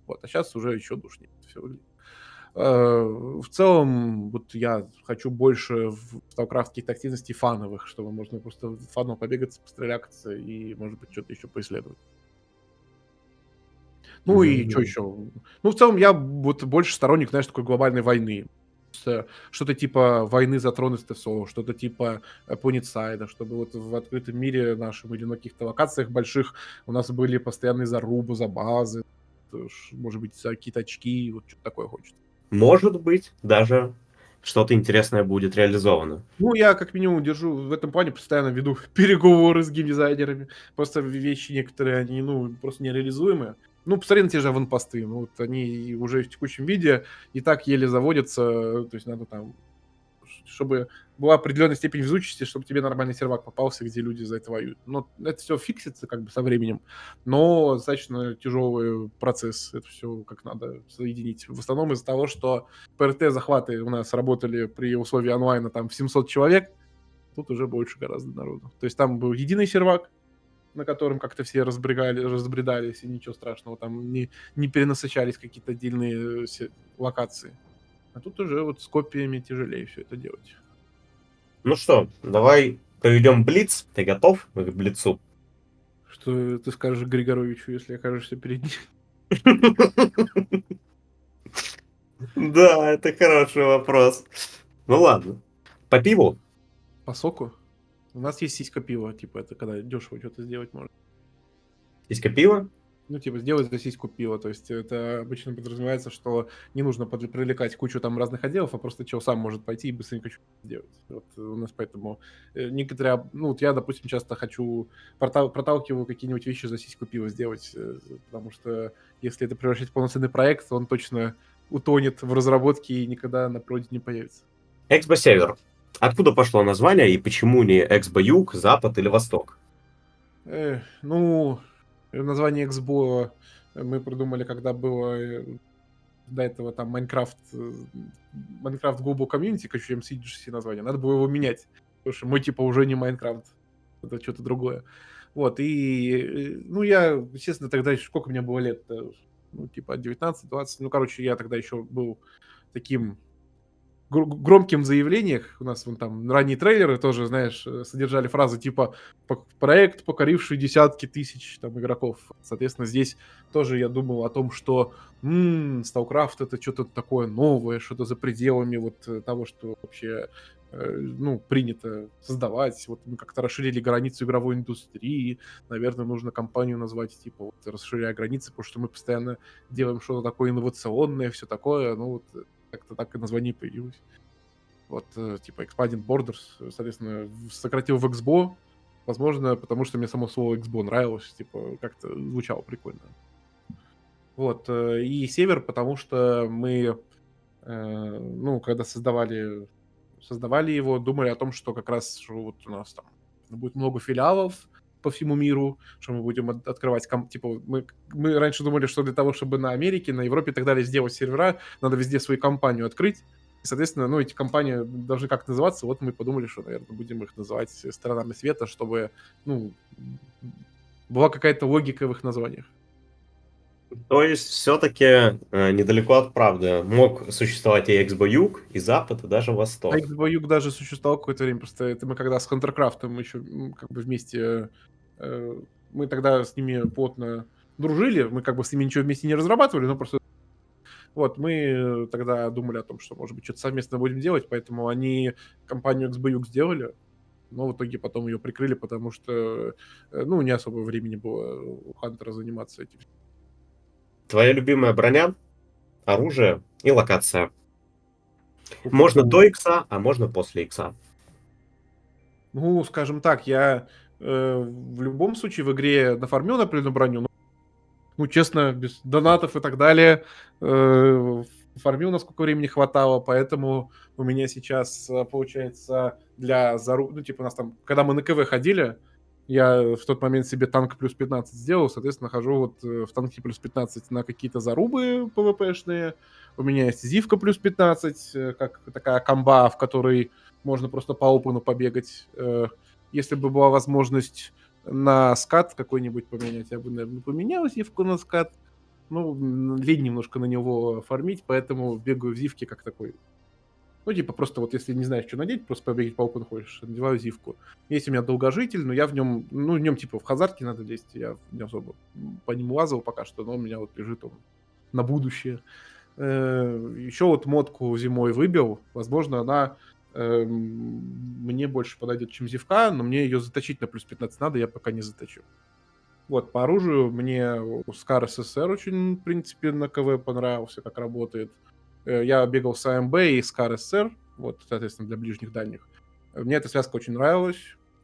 Speaker 1: Вот, а сейчас уже еще душнее все выглядит. В целом, вот я хочу больше в StarCraft каких-то активностей фановых, чтобы можно просто фаново побегаться, пострелякаться и, может быть, что-то еще поисследовать. Ну и что еще? Ну, в целом, я вот больше сторонник, знаешь, такой глобальной войны. Что-то типа войны за трон СТСО, что-то типа Планетсайда, чтобы вот в открытом мире нашем или на каких-то локациях больших у нас были постоянные зарубы за базы, может быть, за какие-то очки, вот что-то такое хочет.
Speaker 3: Может быть, даже что-то интересное будет реализовано.
Speaker 1: Ну, я как минимум держу в этом плане, постоянно веду переговоры с геймдизайнерами. Просто вещи некоторые, они, ну, просто нереализуемые. Ну, посмотри на те же аванпосты. Ну, вот они уже в текущем виде и так еле заводятся. То есть надо там, чтобы была определенная степень везучести, чтобы тебе нормальный сервак попался, где люди за это воюют. Но это все фиксится как бы со временем, но достаточно тяжелый процесс. Это все как надо соединить. В основном из-за того, что ПРТ-захваты у нас работали при условии онлайна там в 700 человек, тут уже больше гораздо народу. То есть там был единый сервак, на котором как-то все разбредались, и ничего страшного, там не перенасыщались какие-то отдельные локации. А тут уже вот с копиями тяжелее все это делать.
Speaker 3: Ну что, давай проведем блиц. Ты готов к блицу?
Speaker 1: Что ты скажешь Григоровичу, если окажешься перед ним?
Speaker 3: Да, это хороший вопрос. Ну ладно. По пиву?
Speaker 1: По соку? У нас есть сиська пива, типа это когда дешево что-то сделать можно.
Speaker 3: Сиська пива?
Speaker 1: Ну, типа, сделать за сиську пива. То есть это обычно подразумевается, что не нужно привлекать кучу там разных отделов, а просто чел сам может пойти и быстренько что-то сделать. Вот у нас поэтому некоторые... Ну, вот я, допустим, часто хочу... Проталкиваю какие-нибудь вещи за сиську пива сделать, потому что если это превращать в полноценный проект, он точно утонет в разработке и никогда на проде не появится.
Speaker 3: Эксбо-север. Откуда пошло название и почему не Эксбо-юг, запад или восток?
Speaker 1: Ну, название Expo мы придумали, когда было до этого там Майнкрафт Global Community, чем CGC название. Надо было его менять, потому что мы типа уже не Майнкрафт, это что-то другое. Вот, и, ну, я, естественно, тогда еще, сколько мне было лет, ну, типа 19-20, ну, короче, я тогда еще был таким громким заявлениях. У нас вон там ранние трейлеры тоже, знаешь, содержали фразы типа «проект, покоривший десятки тысяч там игроков». Соответственно, здесь тоже я думал о том, что StarCraft — это что-то такое новое, что-то за пределами вот того, что вообще ну, принято создавать. Вот мы как-то расширили границу игровой индустрии. Наверное, нужно компанию назвать, типа, вот, расширяя границы, потому что мы постоянно делаем что-то такое инновационное, все такое. Ну, вот как-то так и название появилось. Вот, типа Expanding Borders, соответственно, сократил в Expo, возможно, потому что мне само слово Expo нравилось, типа, как-то звучало прикольно. Вот, и Север, потому что мы, ну, когда создавали его, думали о том, что как раз что вот у нас там будет много филиалов по всему миру, что мы будем открывать, типа, мы раньше думали, что для того, чтобы на Америке, на Европе и так далее сделать сервера, надо везде свою компанию открыть. И, соответственно, ну, эти компании должны как называться. Вот мы подумали, что, наверное, будем их называть сторонами света, чтобы, ну, была какая-то логика в их названиях.
Speaker 3: То есть все-таки недалеко от правды. Мог существовать и Эксбо-юг, и запад, и даже восток.
Speaker 1: А X-Boyuk даже существовал какое-то время, просто это мы когда с Хантеркрафтом еще как бы вместе, мы тогда с ними плотно дружили, мы как бы с ними ничего вместе не разрабатывали, но просто вот мы тогда думали о том, что, может быть, что-то совместно будем делать, поэтому они компанию X-Boyuk сделали, но в итоге потом ее прикрыли, потому что, ну, не особо времени было у Хантера заниматься этим.
Speaker 3: Твоя любимая броня, оружие и локация. Можно до икса, а можно после икса.
Speaker 1: Ну, скажем так, я в любом случае в игре нафармил определенную броню, ну, честно, без донатов и так далее, фармил, насколько времени хватало, поэтому у меня сейчас, получается, ну, типа, у нас там, когда мы на КВ ходили, я в тот момент себе танк плюс 15 сделал, соответственно, хожу вот в танке плюс 15 на какие-то зарубы ПВПшные, у меня есть зивка плюс 15, как такая комба, в которой можно просто по опену побегать. Если бы была возможность на скат какой-нибудь поменять, я бы, наверное, поменял зивку на скат. Ну, лень немножко на него фармить, поэтому бегаю в зивке как такой. Ну, типа, просто вот если не знаешь, что надеть, просто побегать по опену ходишь, надеваю зивку. Есть у меня долгожитель, но я в нем, ну, в нем типа в хазарке надо лезть, я не особо по нему лазал пока что, но у меня вот лежит он на будущее. Еще вот модку зимой выбил, возможно, она мне больше подойдет, чем зевка, но мне ее заточить на плюс 15 надо, я пока не заточу. Вот, по оружию мне Scar SSR очень, в принципе, на КВ понравился, как работает. Я бегал с АМБ и Scar SSR, вот, соответственно, для ближних дальних. Мне эта связка очень нравилась.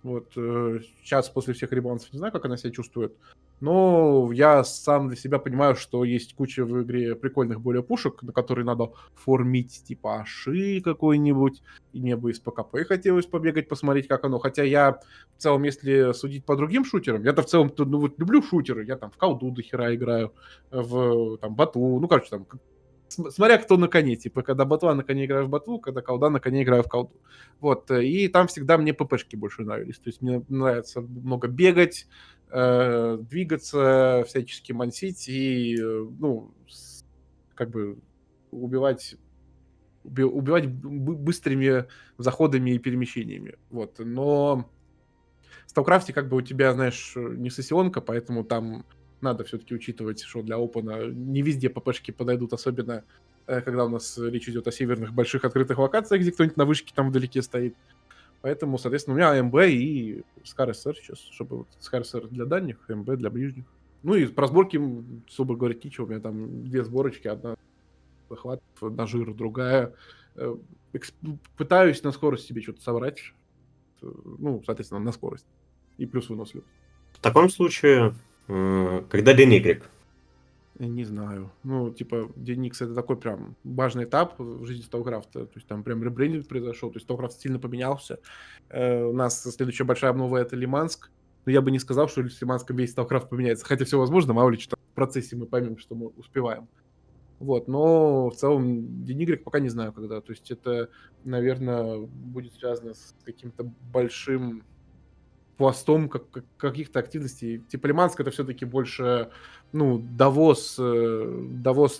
Speaker 1: Вот, сейчас после всех ребалансов не знаю, как она себя чувствует, но я сам для себя понимаю, что есть куча в игре прикольных более пушек, на которые надо формить, типа Аши какой-нибудь, и мне бы из ПКП хотелось побегать, посмотреть, как оно. Хотя я в целом, если судить по другим шутерам, я-то в целом ну, вот, люблю шутеры, я там в колду до хера играю, в там, бату, ну, короче, там, смотря кто на коне, типа, когда батва на коне играю в бату, когда колда на коне играю в колду. Вот, и там всегда мне ППшки больше нравились, то есть мне нравится много бегать, двигаться, всячески мансить и, ну, как бы убивать быстрыми заходами и перемещениями. Вот. Но в StarCraft как бы у тебя, знаешь, не сессионка, поэтому там надо все-таки учитывать, что для опена не везде ППшки подойдут, особенно когда у нас речь идет о северных больших открытых локациях, где кто-нибудь на вышке там вдалеке стоит. Поэтому, соответственно, у меня АМБ и Scar SR сейчас, чтобы вот Scar SR для дальних, АМБ для ближних. Ну и про сборки, особо говорить нечего, у меня там 2 сборочки, одна захват, на жир, другая. Э, Пытаюсь на скорость себе что-то собрать, ну, соответственно, на скорость. И плюс выносливость.
Speaker 3: В таком случае, когда день Y?
Speaker 1: Не знаю. Ну, типа, Dень Икс это такой прям важный этап в жизни Старкрафта. То есть там прям ребрендинг произошел. То есть Старкрафт сильно поменялся. У нас следующая большая обнова — это Лиманск. Но я бы не сказал, что с Лиманском весь Старкрафт поменяется. Хотя все возможно, мало ли что в процессе мы поймем, что мы успеваем. Вот, но в целом День Y пока не знаю когда. То есть это, наверное, будет связано с каким-то большим пластом каких-то активностей. Типа Лиманск — это все-таки больше, ну, довоз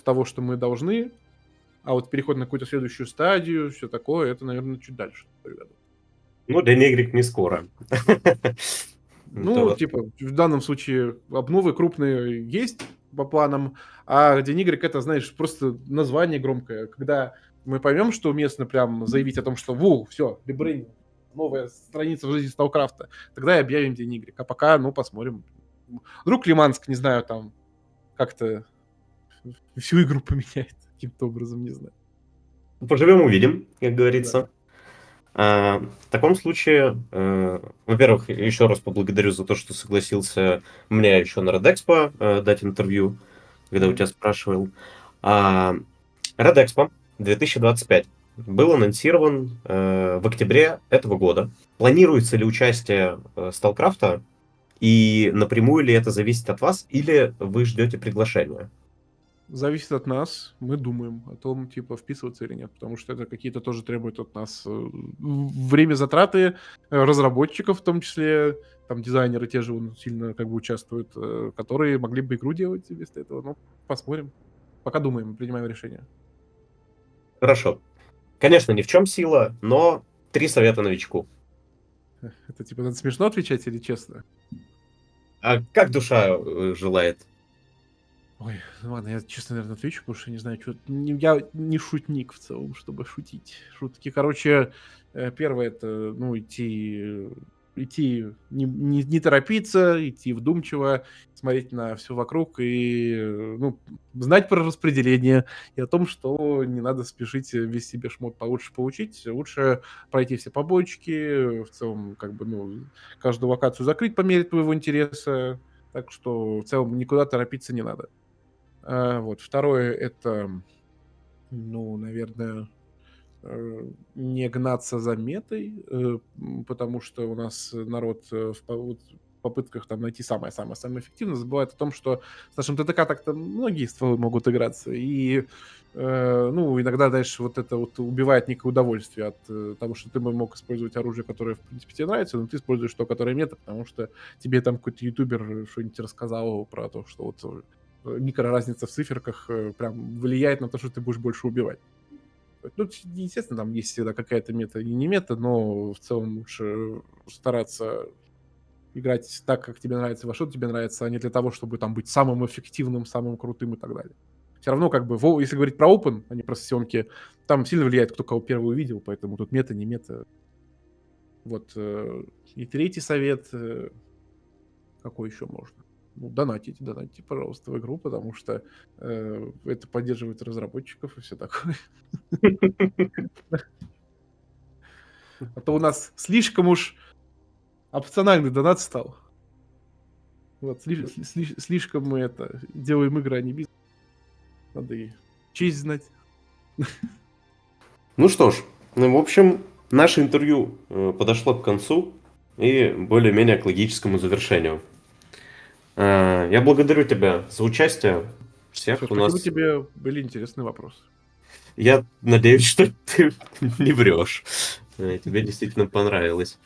Speaker 1: того, что мы должны, а вот переход на какую-то следующую стадию, все такое, это, наверное, чуть дальше.
Speaker 3: Ну, день Y не скоро.
Speaker 1: Ну, типа, в данном случае обновы крупные есть по планам, а День Y — это, знаешь, просто название громкое. Когда мы поймем, что уместно прям заявить о том, что все, ребрендинг, новая страница в жизни Сталкрафта, тогда и объявим День Y. А пока, ну, посмотрим. Вдруг Лиманск, не знаю, там как-то всю игру поменяет каким-то образом, не знаю.
Speaker 3: Поживем, увидим, как говорится. В таком случае, во-первых, еще раз поблагодарю за то, что согласился мне еще на Red Expo дать интервью, когда у тебя спрашивал. Red Expo 2025 был анонсирован в октябре этого года. Планируется ли участие StarCraft, и напрямую ли это зависит от вас, или вы ждете приглашения?
Speaker 1: Зависит от нас. Мы думаем о том, типа, вписываться или нет, потому что это какие-то тоже требуют от нас время затраты разработчиков, в том числе, там дизайнеры те же сильно как бы участвуют, которые могли бы игру делать вместо этого. Ну, посмотрим. Пока думаем, принимаем решение.
Speaker 3: Хорошо. Конечно, ни в чем сила, но 3 совета новичку.
Speaker 1: Это типа надо смешно отвечать или честно?
Speaker 3: А как душа желает?
Speaker 1: Ой, ну ладно, я честно, наверное, отвечу, потому что не знаю, что... Я не шутник в целом, чтобы шутить. Шутки, короче, первое — это, ну, идти не торопиться, идти вдумчиво, смотреть на все вокруг и, ну, знать про распределение и о том, что не надо спешить весь себе шмот получше получить. Лучше пройти все побочки, в целом, как бы, ну, каждую локацию закрыть по мере твоего интереса. Так что в целом никуда торопиться не надо. Вот. Второе — это, ну, наверное, не гнаться за метой, потому что у нас народ вот в попытках там найти самое-самое-самое эффективное забывает о том, что с нашим ТТК так-то многие стволы могут играться, и, ну, иногда дальше вот это вот убивает некое удовольствие от того, что ты бы мог использовать оружие, которое, в принципе, тебе нравится, но ты используешь то, которое мета, потому что тебе там какой-то ютубер что-нибудь рассказал про то, что вот микроразница в циферках прям влияет на то, что ты будешь больше убивать. Ну, естественно, там есть всегда какая-то мета и не мета, но в целом лучше стараться играть так, как тебе нравится, во что тебе нравится, а не для того, чтобы там быть самым эффективным, самым крутым и так далее. Все равно, как бы, если говорить про open, а не про сессионки, там сильно влияет, кто кого первый увидел, поэтому тут мета, не мета. Вот. И третий совет, какой еще можно? ну, донатите, пожалуйста, в игру, потому что это поддерживает разработчиков и все такое. А то у нас слишком уж опциональный донат стал. Вот, слишком мы это делаем игры, а не бизнес. Надо и честь знать.
Speaker 3: Ну что ж, в общем, наше интервью подошло к концу и более-менее к логическому завершению. Я благодарю тебя за участие. Всех
Speaker 1: Всё,
Speaker 3: у
Speaker 1: спасибо
Speaker 3: нас...
Speaker 1: тебе, были интересные вопросы.
Speaker 3: Я надеюсь, что ты не врешь. Тебе действительно понравилось.